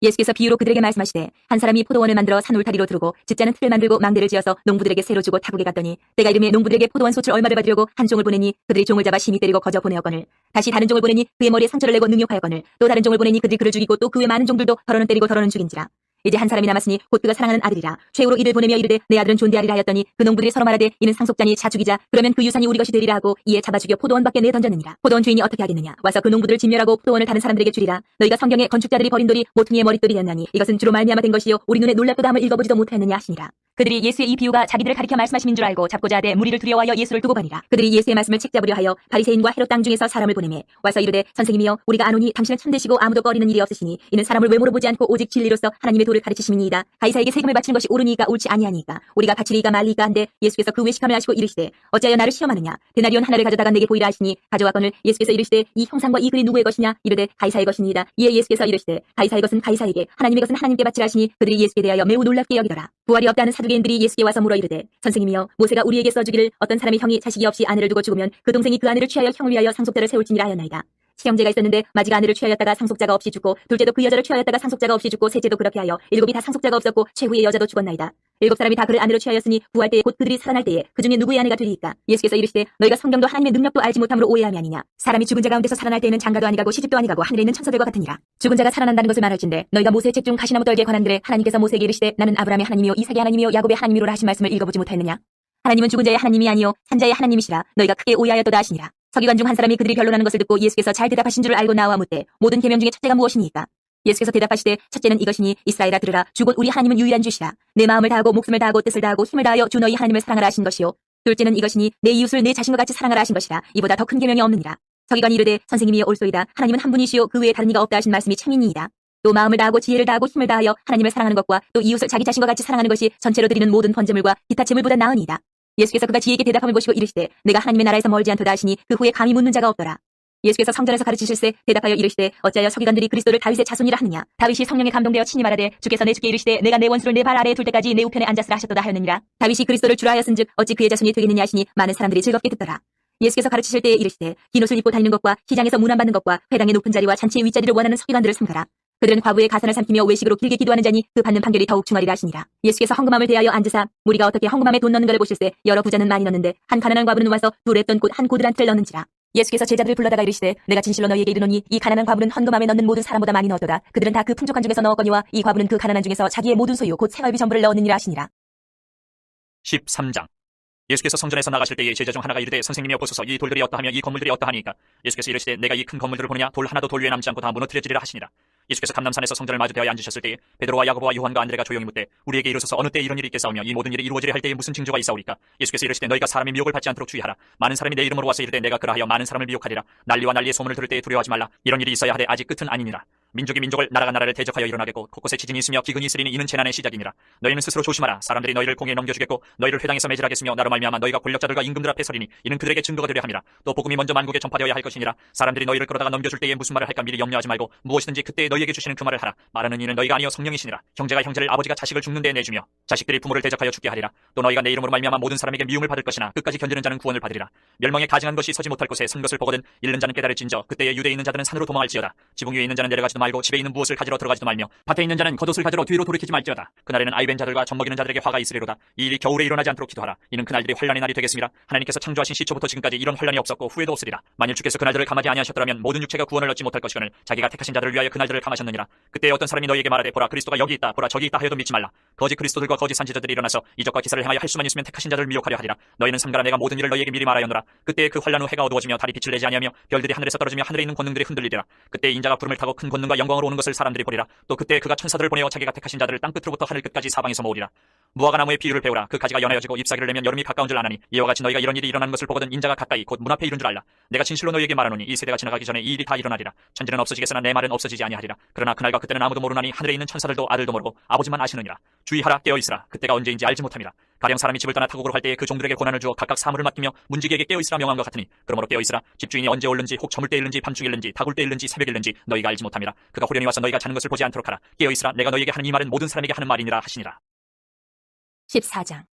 예수께서 비유로 그들에게 말씀하시되 한 사람이 포도원을 만들어 산 울타리로 두르고 집자는 틀을 만들고 망대를 지어서 농부들에게 새로 주고 타국에 갔더니 때가 이르매 농부들에게 포도원 솥을 얼마를 받으려고 한 종을 보내니 그들이 종을 잡아 심히 때리고 거저 보내었거늘 다시 다른 종을 보내니 그의 머리에 상처를 내고 능욕하였거늘 또 다른 종을 보내니 그들이 그를 죽이고 또 그 외 많은 종들도 더러는 때리고 더러는 죽인지라. 이제 한 사람이 남았으니 곧 그가 사랑하는 아들이라. 최후로 이를 보내며 이르되 내 아들은 존대하리라 하였더니 그 농부들이 서로 말하되 이는 상속자니 자 죽이자. 그러면 그 유산이 우리 것이 되리라 하고 이에 잡아 죽여 포도원 밖에 내던졌느니라. 포도원 주인이 어떻게 하겠느냐. 와서 그 농부들을 진멸하고 포도원을 다른 사람들에게 주리라. 너희가 성경에 건축자들이 버린 돌이 모퉁이의 머릿돌이었나니 이것은 주로 말미암아 된 것이요 우리 눈에 놀랍도다 함을 읽어보지도 못하였느냐 하시니라. 그들이 예수의 이 비유가 자기들을 가리켜 말씀하심인 줄 알고 잡고자 하되 무리를 두려워하여 예수를 두고 가니라. 그들이 예수의 말씀을 책잡으려 하여 바리새인과 헤롯 땅 중에서 사람을 보내매 와서 이르되 선생님이여 우리가 아노니 당신은 참되시고 아무도 꺼리는 일이 없으시니 이는 사람을 외모로 보지 않고 오직 진리로서 하나님의 도를 가르치심이니이다. 가이사에게 세금을 바치는 것이 옳으니까 옳지 아니하니까 우리가 바치리이까 말리이까 한데 예수께서 그 외식함을 하시고 이르시되 어찌하여 나를 시험하느냐. 데나리온 하나를 가져다가 내게 보이라 하시니 가져왔거늘 예수께서 이르시되 이 형상과 이 글이 누구의 것이냐. 이르되 가이사의 것이니이다. 이에 예수께서 이르시되 가이사의 것은 가이사에게 하나님의 것은 하나님께 바치라 하시니 그들이 예수께 대하여 매우 놀랍게 여기더라. 부활이 없다는 사두개인들이 예수께 와서 물어 이르되 선생님이여 모세가 우리에게 써주기를 어떤 사람이 형이 자식이 없이 아내를 두고 죽으면 그 동생이 그 아내를 취하여 형을 위하여 상속자를 세울지니라 하였나이다. 시형제가 있었는데 마지가 아내를 취하였다가 상속자가 없이 죽고 둘째도 그 여자를 취하였다가 상속자가 없이 죽고 셋째도 그렇게 하여 일곱이 다 상속자가 없었고 최후의 여자도 죽었나이다. 일곱 사람이 다 그를 아내로 취하였으니 부활 때에 곧 그들이 살아날 때에 그 중에 누구의 아내가 되리이까. 예수께서 이르시되 너희가 성경도 하나님의 능력도 알지 못함으로 오해함이 아니냐. 사람이 죽은 자 가운데서 살아날 때에는 장가도 아니가고 시집도 아니가고 하늘에 있는 천사들과 같으니라. 죽은 자가 살아난다는 것을 말할진대 너희가 모세의 책 중 가시나무 떨기에 관한 글에 하나님께서 모세에게 이르시되 나는 아브라함의 하나님이요 이삭의 하나님이요 야곱의 하나님이로라 하신 말씀을 읽어보지 못하였느냐. 하나님은 죽은 자의 하나님이 아니요 산자의 하나님이시라. 너희가 크게 오해하였도다 하시니라. 서기관 중 한 사람이 그들이 변론하는 것을 듣고 예수께서 잘 대답하신 줄을 알고 나와 묻되 모든 계명 중에 첫째가 무엇이니까. 예수께서 대답하시되 첫째는 이것이니 이스라엘아 들으라. 주 곧 우리 하나님은 유일한 주시라. 내 마음을 다하고 목숨을 다하고 뜻을 다하고 힘을 다하여 주 너희 하나님을 사랑하라 하신 것이요 둘째는 이것이니 내 이웃을 내 자신과 같이 사랑하라 하신 것이라. 이보다 더 큰 계명이 없느니라. 서기관이 이르되 선생님이여 옳소이다. 하나님은 한 분이시요 그 외에 다른 이가 없다 하신 말씀이 참이니이다. 또 마음을 다하고 지혜를 다하고 힘을 다하여 하나님을 사랑하는 것과 또 이웃을 자기 자신과 같이 사랑하는 것이 전체로 드리는 모든 번제물과 기타 제물보다 나으니이다. 예수께서 그가 지혜에게 대답함을 보시고 이르시되 내가 하나님의 나라에서 멀지 않도다 하시니 그 후에 감히 묻는 자가 없더라. 예수께서 성전에서 가르치실세 대답하여 이르시되 어찌하여 서기관들이 그리스도를 다윗의 자손이라 하느냐. 다윗이 성령에 감동되어 친히 말하되 주께서 내 주께 이르시되 내가 내 원수를 내 발 아래에 둘 때까지 내 우편에 앉았으라 하셨도다 하였느니라. 다윗이 그리스도를 주라 하였은즉 어찌 그의 자손이 되겠느냐 하시니 많은 사람들이 즐겁게 듣더라. 예수께서 가르치실 때에 이르시되 긴 옷을 입고 다니는 것과 시장에서 문안받는 것과 회당의 높은 자리와 잔치의 윗자리를 원하는 서기관들을 삼가라. 그들은 과부의 가산을 삼키며 외식으로 길게 기도하는 자니 그 받는 판결이 더욱 중하리라 하시니라. 예수께서 헌금함을 대하여 앉으사 무리가 어떻게 헌금함에 돈 넣는 것을 보실세 여러 부자는 많이 넣는데 한 가난한 과부는 와서 두 랩돈 곧 한 고들 한 틀을 넣는지라. 예수께서 제자들을 불러다가 이르시되 내가 진실로 너희에게 이르노니 이 가난한 과부는 헌금함에 넣는 모든 사람보다 많이 넣었도다. 그들은 다 그 풍족한 중에서 넣었거니와 이 과부는 그 가난한 중에서 자기의 모든 소유 곧 생활비 전부를 넣었느니라 하시니라. 13장. 예수께서 성전에서 나가실 때에 제자 중 하나가 이르되 선생님이여 보소서 이 돌들이 어떠하며 이 건물들이 어떠하니까. 예수께서 이르시되 내가 이 큰 건물들을 보느냐. 돌 하나도 돌 위에 남지 않고 다 무너뜨려지리라 하시니라. 예수께서 감람산에서 성전을 마주대하여 앉으셨을 때에 베드로와 야고보와 요한과 안드레가 조용히 묻되 우리에게 이르소서 어느 때에 이런 일이 있겠사오며 이 모든 일이 이루어지려 할 때에 무슨 징조가 있사오리까. 예수께서 이르시되 너희가 사람의 미혹을 받지 않도록 주의하라. 많은 사람이 내 이름으로 와서 이르되 내가 그라하여 많은 사람을 미혹하리라. 난리와 난리의 소문을 들을 때에 두려워하지 말라. 이런 일이 있어야 하되 아직 끝은 아니니라. 민족이 민족을 나라가 나라를 대적하여 일어나겠고 곳곳에 지진이 있으며 기근이 있으리니 이는 재난의 시작이니라. 너희는 스스로 조심하라. 사람들이 너희를 공에 넘겨주겠고 너희를 회당에서 매질하겠으며 나로 말미암아 너희가 권력자들과 임금들 앞에 서리니 이는 그들에게 증거가 되려 함이라. 또 복음이 먼저 만국에 전파되어야 할 것이니라. 사람들이 너희를 끌어다가 넘겨줄 때에 무슨 말을 할까 미리 염려하지 말고 무엇이든지 그때에 너희에게 주시는 그 말을 하라. 말하는 이는 너희가 아니요 성령이시니라. 형제가 형제를 아버지가 자식을 죽는 데에 내주며 자식들이 부모를 대적하여 죽게 하리라. 또 너희가 내 이름으로 말미암아 모든 사람에게 미움을 받을 것이나 끝까지 견디는 자는 구원을 받으리라. 멸망에 가증한 것이 서지 못할 곳에 선 것을 보거든 잃는 자는 깨달을진저 그때에 유대에 있는 자들은 산으로 도망할지어다. 지붕 위에 있는 자는 내려가지도 말고 집에 있는 무엇을 가지러 들어가지도 말며 밭에 있는 자는 겉옷을 가지러 뒤로 돌이키지 말지어다. 그날에는 아이벤 자들과 젖먹이는 자들에게 화가 있으리로다. 이 일이 겨울에 일어나지 않도록 기도하라. 이는 그날들이 환란의 날이 되겠습니다. 하나님께서 창조하신 시초부터 지금까지 이런 환란이 없었고 후에도 없으리라. 만일 주께서 그날들을 감하지 아니하셨더라면 모든 육체가 구원을 얻지 못할 것이거늘 자기가 택하신 자들을 위하여 그날들을 감하셨느니라. 그때 어떤 사람이 너희에게 말하되 보라 그리스도가 여기 있다 보라 저기 있다 하여도 믿지 말라. 거짓 그리스도들과 거짓 선지자들이 일어나서 이적과 기사를 행하여 할 수만 있으면 택하신 자들을 미혹하려 하리라. 너희는 삼가라 내가 모든 일을 너희에게 미리 말하였노라. 그때 그 환란 후 해가 어두워지며 달이 빛을 내지 아니하며 별들이 하늘에서 떨어지며 하늘에 있는 권능들이 흔들리리라. 그때 인자가 구름을 타고 큰 권능과 영광으로 오는 것을 사람들이 보리라. 또 그때 그가 천사들을 보내어 자기가 택하신 자들을 땅 끝으로부터 하늘 끝까지 사방에서 모으리라. 무화과 나무의 비유를 배우라. 그 가지가 연하여지고 잎사귀를 내면 여름이 가까운 줄 아나니 이와 같이 너희가 이런 일이 일어나는 것을 보거든 인자가 가까이 곧 문 앞에 이른 줄 알라. 내가 진실로 너희에게 말하노니 이 세대가 지나가기 전에 이 일이 다 일어나리라. 천지는 없어지겠으나 내 말은 없어지지 아니하리라. 그러나 그날과 그때는 아무도 모르나니 하늘에 있는 천사들도 아들도 모르고 아버지만 아시느니라. 주의하라 깨어있으라. 그때가 언제인지 알지 못함이라. 가령 사람이 집을 떠나 타국으로 할 때에 그 종들에게 고난을 주어 각각 사물을 맡기며 문지기에게 깨어있으라 명한 것 같으니 그러므로 깨어있으라. 집주인이 언제 올는지 혹 저물 때 일는지 밤중 일는지 다굴 때 일는지 새벽 일는지 너희가 알지 못함이라. 그가 후련히 와서 너희가 자는 것을 보지 않도록 하라. 깨어있으라. 내가 너희에게 하는 이 말은 모든 사람에게 하는 말이니라 하시니라. 14장.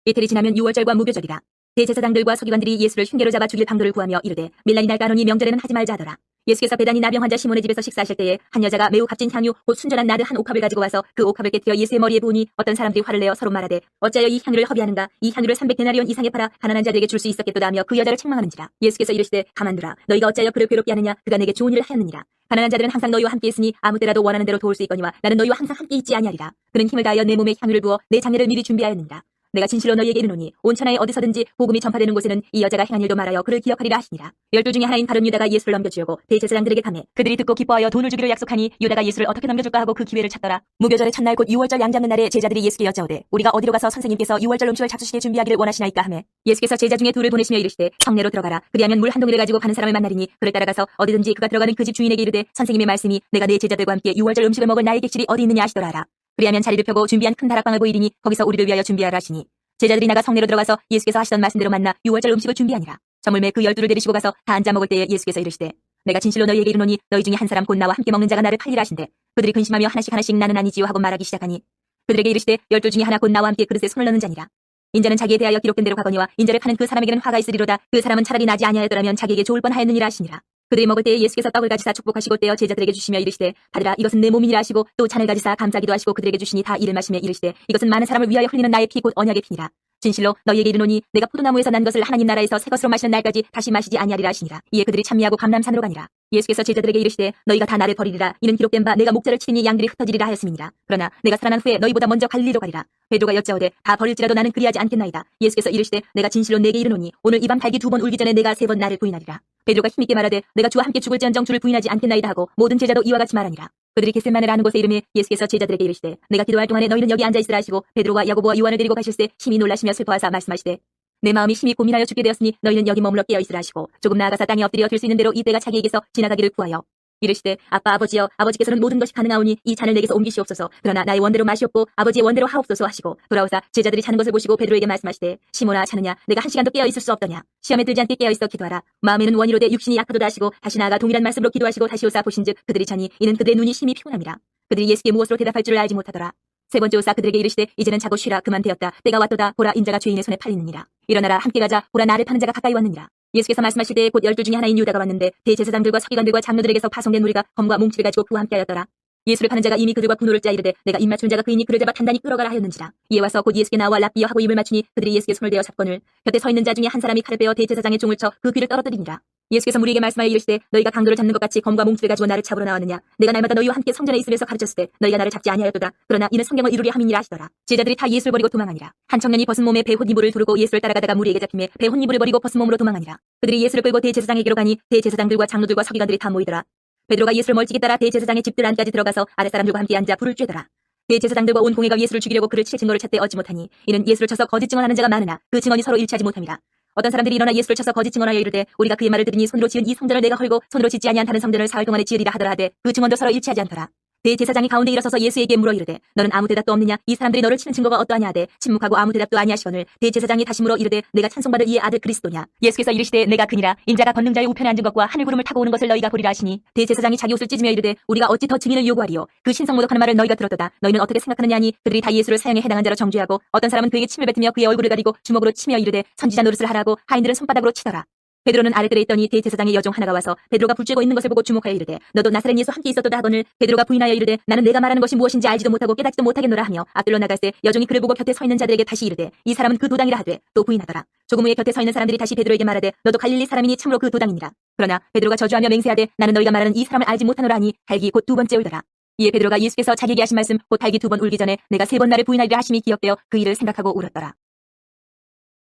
이틀이 지나면 유월절과 무교절이라. 대제사장들과 서기관들이 예수를 흉계로 잡아 죽일 방도를 구하며 이르되 밀라니 날 까노니 명절에는 하지 말자 하더라. 예수께서 베다니 나병 환자 시몬의 집에서 식사하실 때에 한 여자가 매우 값진 향유 곧 순전한 나드 한 옥합을 가지고 와서 그 옥합을 깨뜨려 예수의 머리에 부으니 어떤 사람들이 화를 내어 서로 말하되 어찌하여 이 향유를 허비하는가. 이 향유를 300데나리온 이상에 팔아 가난한 자들에게 줄 수 있었겠도다 하며 그 여자를 책망하는지라. 예수께서 이르시되 가만두라. 너희가 어찌하여 그를 괴롭게 하느냐. 그가 내게 좋은 일을 하였느니라. 가난한 자들은 항상 너희와 함께 있으니 아무 때라도 원하는 대로 도울 수 있거니와 나는 너희와 항상 함께 있지 아니하리라. 그는 힘을 다하여 내 몸에 향유를 부어 내 장례를 미리 준비하였느니라. 내가 진실로 너희에게 이르노니 온 천하에 어디서든지 복음이 전파되는 곳에는 이 여자가 행한 일도 말하여 그를 기억하리라 하시니라. 12 중에 하나인 가룟 유다가 예수를 넘겨주려고 대제사장들에게 가매 그들이 듣고 기뻐하여 돈을 주기로 약속하니 유다가 예수를 어떻게 넘겨줄까 하고 그 기회를 찾더라. 무교절의 첫날 곧 유월절 양 잡는 날에 제자들이 예수께 여짜오되 우리가 어디로 가서 선생님께서 유월절 음식을 잡수시게 준비하기를 원하시나이까 하매 예수께서 제자 중에 둘을 보내시며 이르시되 성내로 들어가라. 그리하면 물 한 동이를 가지고 가는 사람을 만나리니 그를 따라가서 어디든지 그가 들어가는 그 집 주인에게 이르되 선생님의 말씀이 내가 내 제자들과 함께 유월절 음식을 먹을 나의 객실이 어디 있느냐 하시더라 하라. 그리하면 자리를 펴고 준비한 큰 다락방을 보이리니 거기서 우리를 위하여 준비하라 하시니 제자들이 나가 성내로 들어가서 예수께서 하시던 말씀대로 만나 유월절 음식을 준비하니라. 저물매 그 12를 데리시고 가서 다 앉아 먹을 때에 예수께서 이르시되 내가 진실로 너희에게 이르노니 너희 중에 한 사람 곧 나와 함께 먹는 자가 나를 팔리라 하신대 그들이 근심하며 하나씩 나는 아니지요 하고 말하기 시작하니 그들에게 이르시되 12 중에 하나 곧 나와 함께 그릇에 손을 넣는 자니라. 인자는 자기에 대하여 기록된 대로 가거니와 인자를 파는 그 사람에게는 화가 있으리로다. 그 사람은 차라리 나지 아니하였더라면 자기에게 좋을 뻔하였느니라 하시니라. 그들이 먹을 때에 예수께서 떡을 가지사 축복하시고 떼어 제자들에게 주시며 이르시되 받으라 이것은 내 몸이니라 하시고 또 잔을 가지사 감사기도 하시고 그들에게 주시니 다 이를 마시며 이르시되 이것은 많은 사람을 위하여 흘리는 나의 피 곧 언약의 피니라. 진실로 너희에게 이르노니 내가 포도나무에서 난 것을 하나님 나라에서 새 것으로 마시는 날까지 다시 마시지 아니하리라 하시니라. 이에 그들이 찬미하고 감람산으로 가니라. 예수께서 제자들에게 이르시되 너희가 다 나를 버리리라. 이는 기록된 바 내가 목자를 치리니 양들이 흩어지리라 하였음이니라. 그러나 내가 살아난 후에 너희보다 먼저 갈릴리로 가리라. 베드로가 여짜오되 다 버릴지라도 나는 그리하지 않겠나이다. 예수께서 이르시되 내가 진실로 내게 이르노니 오늘 이 밤 닭이 2번 울기 전에 내가 3번 나를 부인하리라. 베드로가 힘있게 말하되 내가 주와 함께 죽을지언정 주를 부인하지 않겠나이다 하고 모든 제자도 이와 같이 말하니라. 그들이 겟세마네라 하는 곳에 이르매 예수께서 제자들에게 이르시되 내가 기도할 동안에 너희는 여기 앉아 있으라 하시고 베드로와 야고보와 요한을 데리고 가실새 심히 놀라시며 슬퍼하사 말씀하시되 내 마음이 심히 고민하여 죽게 되었으니 너희는 여기 머물러 깨어 있으라 하시고 조금 나아가사 땅에 엎드려 들 수 있는 대로 이때가 자기에게서 지나가기를 구하여 이르시되 아빠 아버지여 아버지께서는 모든 것이 가능하오니 이 잔을 내게서 옮기시옵소서. 그러나 나의 원대로 마시옵고 아버지의 원대로 하옵소서 하시고 돌아오사 제자들이 자는 것을 보시고 베드로에게 말씀하시되 시몬아 자느냐 내가 1시간도 깨어 있을 수 없더냐. 시험에 들지 않게 깨어 있어 기도하라. 마음에는 원이로되 육신이 약하도다 하시고 다시 나아가 동일한 말씀으로 기도하시고 다시 오사 보신즉 그들이 자니 이는 그들의 눈이 심히 피곤함이라. 그들이 예수께 무엇으로 대답할 줄을 알지 못하더라. 세 번째 오사 그들에게 이르시되 이제는 자고 쉬라. 그만 되었다. 때가 왔도다. 보라 인자가 죄인의 손에 팔리느니라. 일어나라 함께 가자. 보라 나를 파는 자가 가까이 왔느니라. 예수께서 말씀하실 때에 곧 12 중에 하나인 유다가 왔는데 대제사장들과 서기관들과 장로들에게서 파송된 무리가 검과 몽치를 가지고 그와 함께하였더라. 예수를 파는 자가 이미 그들과 분노를 짜 이르되 내가 입 맞춘 자가 그이니 그를 잡아 단단히 끌어가라 하였는지라. 이에 와서 곧 예수께 나와 랍비여 하고 입을 맞추니 그들이 예수께 손을 대어 잡거늘 곁에 서 있는 자 중에 한 사람이 칼을 빼어 대제사장의 종을 쳐 그 귀를 떨어뜨리니라. 예수께서 무리에게 말씀하여 이르시되 너희가 강도를 잡는 것 같이 검과 몽치를 가지고 나를 잡으러 나왔느냐. 내가 날마다 너희와 함께 성전에 있으면서 가르쳤을 때 너희가 나를 잡지 아니하였도다. 그러나 이는 성경을 이루려 함이니라 하시더라. 제자들이 다 예수를 버리고 도망하니라. 한 청년이 벗은 몸에 배 혼이불을 두르고 예수를 따라가다가 무리에게 잡히매 배 혼이불을 버리고 벗은 몸으로 도망하니라. 그들이 예수를 끌고 대제사장에게로 가니 대제사장들과 장로들과 서기관들이 다 모이더라. 베드로가 예수를 멀찍이 따라 대제사장의 집들 안까지 들어가서 아랫사람들과 함께 앉아 불을 쬐더라. 대제사장들과 온 공회가 예수를 죽이려고 그를 칠 증거를 찾되 얻지 못하니 이는 예수를 쳐서 거짓 증언하는 자가 많으나 그 증언이 서로 일치하지 못함이라. 어떤 사람들이 일어나 예수를 쳐서 거짓 증언하여 이르되 우리가 그의 말을 들으니 손으로 지은 이 성전을 내가 헐고 손으로 짓지 아니한 다른 성전을 사흘 동안에 지으리라 하더라 하되 그 증언도 서로 일치하지 않더라. 대제사장이 가운데 일어서서 예수에게 물어 이르되 너는 아무 대답도 없느냐? 이 사람들이 너를 치는 증거가 어떠하냐 하되 침묵하고 아무 대답도 아니하시거늘 대제사장이 다시 물어 이르되 내가 찬송받을 이의 아들 그리스도냐? 예수께서 이르시되 내가 그니라. 인자가 권능자의 우편에 앉은 것과 하늘 구름을 타고 오는 것을 너희가 보리라 하시니 대제사장이 자기 옷을 찢으며 이르되 우리가 어찌 더 증인을 요구하리요? 그 신성모독하는 말을 너희가 들었도다. 너희는 어떻게 생각하느냐 하니 그들이 다 예수를 사형에 해당한 자로 정죄하고 어떤 사람은 그에게 침을 뱉으며 그의 얼굴을 가리고 주먹으로 치며 이르되 선지자 노릇을 하라고 하인들은 손바닥으로 치더라. 베드로는 아랫뜰에 있더니 대제사장의 여종 하나가 와서 베드로가 불쬐고 있는 것을 보고 주목하여 이르되 너도 나사렛 예수 함께 있었도다 하거늘 베드로가 부인하여 이르되 나는 내가 말하는 것이 무엇인지 알지도 못하고 깨닫지도 못하겠노라 하며 앞뜰로 나갈새 여종이 그를 보고 곁에 서 있는 자들에게 다시 이르되 이 사람은 그 도당이라 하되 또 부인하더라. 조금 후에 곁에 서 있는 사람들이 다시 베드로에게 말하되 너도 갈릴리 사람이니 참으로 그 도당이니라. 그러나 베드로가 저주하며 맹세하되 나는 너희가 말하는 이 사람을 알지 못하노라 하니 갈기 곧 두 번째 울더라. 이에 베드로가 예수께서 자기에게 하신 말씀 곧 갈기 두 번 울기 전에 내가 세 번 나를 부인하리라 하심이 기억되어 그 일을 생각하고 울었더라.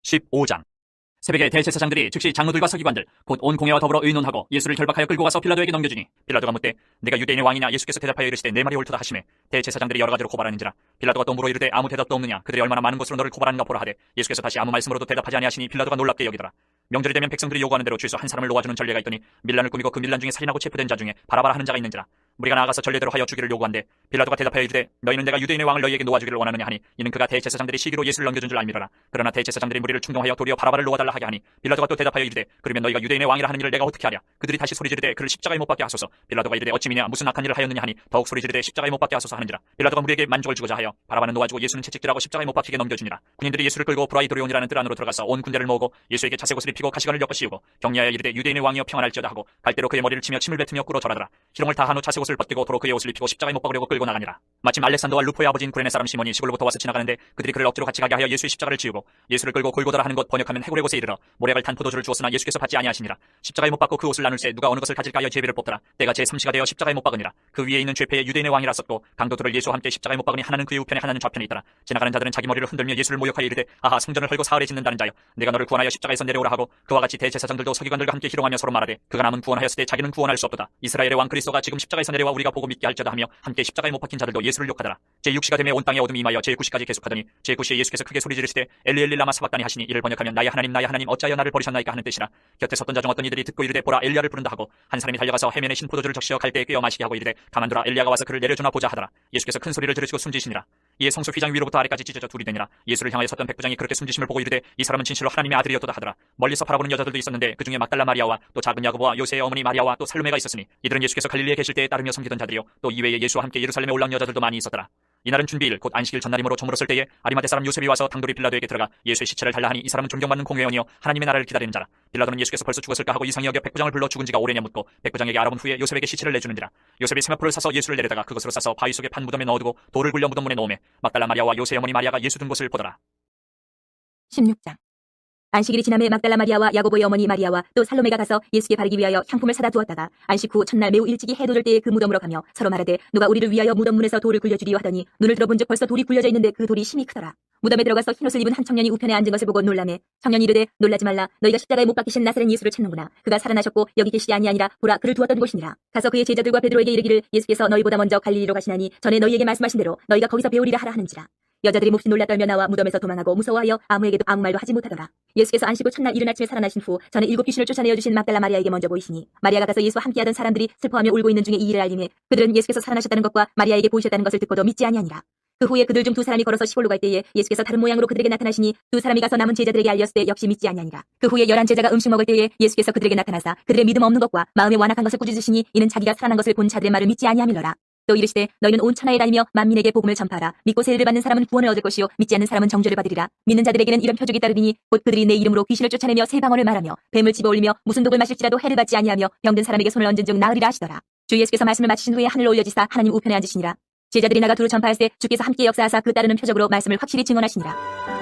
15장. 새벽에 대제사장들이 즉시 장로들과 서기관들 곧 온 공회와 더불어 의논하고 예수를 결박하여 끌고 가서 빌라도에게 넘겨주니 빌라도가 묻되 내가 유대인의 왕이냐? 예수께서 대답하여 이르시되 내 말이 옳도다 하시매 대제사장들이 여러 가지로 고발하는지라. 빌라도가 또 물어 이르되 아무 대답도 없느냐? 그들이 얼마나 많은 것으로 너를 고발하는가 보라 하되 예수께서 다시 아무 말씀으로도 대답하지 아니하시니 빌라도가 놀랍게 여기더라. 명절이 되면 백성들이 요구하는 대로 죄수 한 사람을 놓아주는 전례가 있더니 밀란을 꾸미고 그 밀란 중에 살인하고 체포된 자 중에 바라바라 하는 자가 있는지라. 우리가 나아가서 전례대로 하여 주기를 요구한데 빌라도가 대답하여 이르되 너희는 내가 유대인의 왕을 너희에게 놓아주기를 원하느냐 하니 이는 그가 대제사장들이 시기로 예수를 넘겨준 줄 알미러라. 그러나 대제사장들이 무리를 충동하여 도리어 바라바를 놓아달라 하게 하니 빌라도가 또 대답하여 이르되 그러면 너희가 유대인의 왕이라 하는 일을 내가 어떻게 하랴? 그들이 다시 소리 지르되 그를 십자가에 못 박게 하소서. 빌라도가 이르되 어찌미냐 무슨 악한 일을 하였느냐 하니 더욱 소리 지르되 십자가에 못 박게 하소서 하는지라. 빌라도가 무리에게 만족을 주고자 하여 바라바는 놓아주고 예수는 채찍질하고 십자가에 못 박히게 넘겨주니라. 군인들이 예수를 끌고 브라이도리온이라는 뜰 안으로 들어가서 온 군대를 모으고 예수에게 자색 옷을 입히고 가시관을 엮어 씌우고 격려하여 이르되 유대인의 왕이여 평안할지어다 하고 갈대로 그의 머리를 치며 침을 뱉으며 꿇어 절하더라. 희롱을 다한 후 자색 옷을 벗기고 도로 그의 옷을 입히고 십자가에 못 박으려고 끌고 나가니라. 마침 알렉산더와 루포의 아버지인 구레네 사람 시몬이 시골로부터 와서 지나가는데 그들이 그를 억지로 같이 가게 하여 예수의 십자가를 지우고 예수를 끌고 골고다라 하는 곳 번역하면 해골의 곳에 이르러 모략을 탄 포도주를 주었으나 예수께서 받지 아니하시니라. 십자가에 못 박고 그 옷을 나눌새 누가 어느 것을 가질까 하여 제비를 뽑더라. 때가 제3시가 되어 십자가에 못 박으니라. 그 위에 있는 죄패의 유대인의 왕이라 썼고 강도들을 예수와 함께 십자가에 못 박으니 하나는 그의 우편에 하나는 좌편에 있더라. 지나가는 자들은 자기 머리를 흔들며 예수를 모욕하여 이르되 아하 성전을 헐고 사흘에 짓는다는 자여 내가 너를 구원하여 십자가에서 내려오라 하고 그와 같이 대제사장들도 서기관들과 함께 희롱하며 서로 말하되 그가 남은 구원하였을 때 자기는 구원할 수 없도다. 이스라엘의 왕 그리스도가 지금 십자가에서 내려와 우리가 보고 믿게 할지어다 하며 함께 십자가에 못 박힌 자들도 예수를 욕하더라. 제6시가 되매 온 땅에 어둠이 임하여 제9시까지 계속하더니 제9시에 예수께서 크게 소리 지르시되 엘리 엘리 라마 사박다니 하시니 이를 번역하면 나의 하나님 어찌하여 나를 버리셨나이까 하는 뜻이라. 곁에 섰던 자 중 어떤 이들이 듣고 이르되 보라 엘리야를 부른다 하고 한 사람이 달려가서 해면에 신 포도주를 적시어 갈대에 꿰어 마시게 하고 이르되 가만두라 엘리야가 와서 그를 내려주나 보자 하더라. 예수께서 큰 소리를 들으시고 숨지시니라. 이에 성소 휘장 위로부터 아래까지 찢어져 둘이 되니라. 예수를 향하여 섰던 백부장이 그렇게 숨지심을 보고 이르되 이 사람은 진실로 하나님의 아들이었도다 하더라. 멀리서 바라보는 여자들도 있었는데 그 중에 막달라 마리아와 또 작은 야고보와 요새의 어머니 마리아와 또 살로메가 있었으니 이들은 예수께서 갈릴리에 계실 때에 따르며 섬기던 자들이요 또 이외에 예수와 함께 예루살렘에 올라온 여자들도 많이 있었더라. 이날은 준비일 곧 안식일 전날이므로 저물었을 때에 아리마대 사람 요셉이 와서 당돌이 빌라도에게 들어가 예수의 시체를 달라 하니 이 사람은 존경받는 공회원이요 하나님의 나라를 기다리는 자라. 빌라도는 예수께서 벌써 죽었을까 하고 이상히 여겨 백부장을 불러 죽은 지가 오래냐 묻고 백부장에게 알아본 후에 요셉에게 시체를 내주는지라. 요셉이 세마포를 사서 예수를 내려다가 그것으로 싸서 바위 속에 판 무덤에 넣어두고 돌을 굴려 무덤문에 놓으매 막달라 마리아와 요새의 어머니 마리아가 예수 든 곳을 보더라. 16장. 안식일이 지남에 막달라 마리아와 야고보의 어머니 마리아와 또 살로메가 가서 예수께 바르기 위하여 향품을 사다 두었다가 안식 후 첫날 매우 일찍이 해 돋을 때에 그 무덤으로 가며 서로 말하되 누가 우리를 위하여 무덤문에서 돌을 굴려주리요 하더니 눈을 들어본즉 벌써 돌이 굴려져 있는데 그 돌이 심히 크더라. 무덤에 들어가서 흰옷을 입은 한 청년이 우편에 앉은 것을 보고 놀라매 청년이 이르되 놀라지 말라. 너희가 십자가에 못 박히신 나사렛 예수를 찾는구나. 그가 살아나셨고 여기 계시지 아니하니라. 보라 그를 두었던 곳이니라. 가서 그의 제자들과 베드로에게 이르기를 예수께서 너희보다 먼저 갈릴리로 가시나니 전에 너희에게 말씀하신 대로 너희가 거기서 배우리라 하라 하는지라. 여자들이 몹시 놀라 떨며 나와 무덤에서 도망하고 무서워하여 아무에게도 아무 말도 하지 못하더라. 예수께서 안식 후 첫날 이른 아침에 살아나신 후 전에 7 귀신을 쫓아내어 주신 막달라 마리아에게 먼저 보이시니 마리아가 가서 예수와 함께하던 사람들이 슬퍼하며 울고 있는 중에 이 일을 알림해 그들은 예수께서 살아나셨다는 것과 마리아에게 보이셨다는 것을 듣고도 믿지 아니하니라. 그 후에 그들 중 2 사람이 걸어서 시골로 갈 때에 예수께서 다른 모양으로 그들에게 나타나시니 2 사람이 가서 남은 제자들에게 알렸을 때 역시 믿지 아니하니라. 그 후에 11 제자가 음식 먹을 때에 예수께서 그들에게 나타나사 그들의 믿음 없는 것과 마음에 완악한 것을 꾸짖으시니 이는 자기가 살아난 것을 본 자들의 말을 믿지 아니함이로라. 또 이르시되 너희는 온 천하에 다니며 만민에게 복음을 전파하라. 믿고 세례를 받는 사람은 구원을 얻을 것이요 믿지 않는 사람은 정죄를 받으리라. 믿는 자들에게는 이런 표적이 따르리니 곧 그들이 내 이름으로 귀신을 쫓아내며 새 방언을 말하며 뱀을 집어올리며 무슨 독을 마실지라도 해를 받지 아니하며 병든 사람에게 손을 얹은 즉 나으리라 하시더라. 주 예수께서 말씀을 마치신 후에 하늘로 올려지사 하나님 우편에 앉으시니라. 제자들이 나가 두루 전파할세 주께서 함께 역사하사 그 따르는 표적으로 말씀을 확실히 증언하시니라.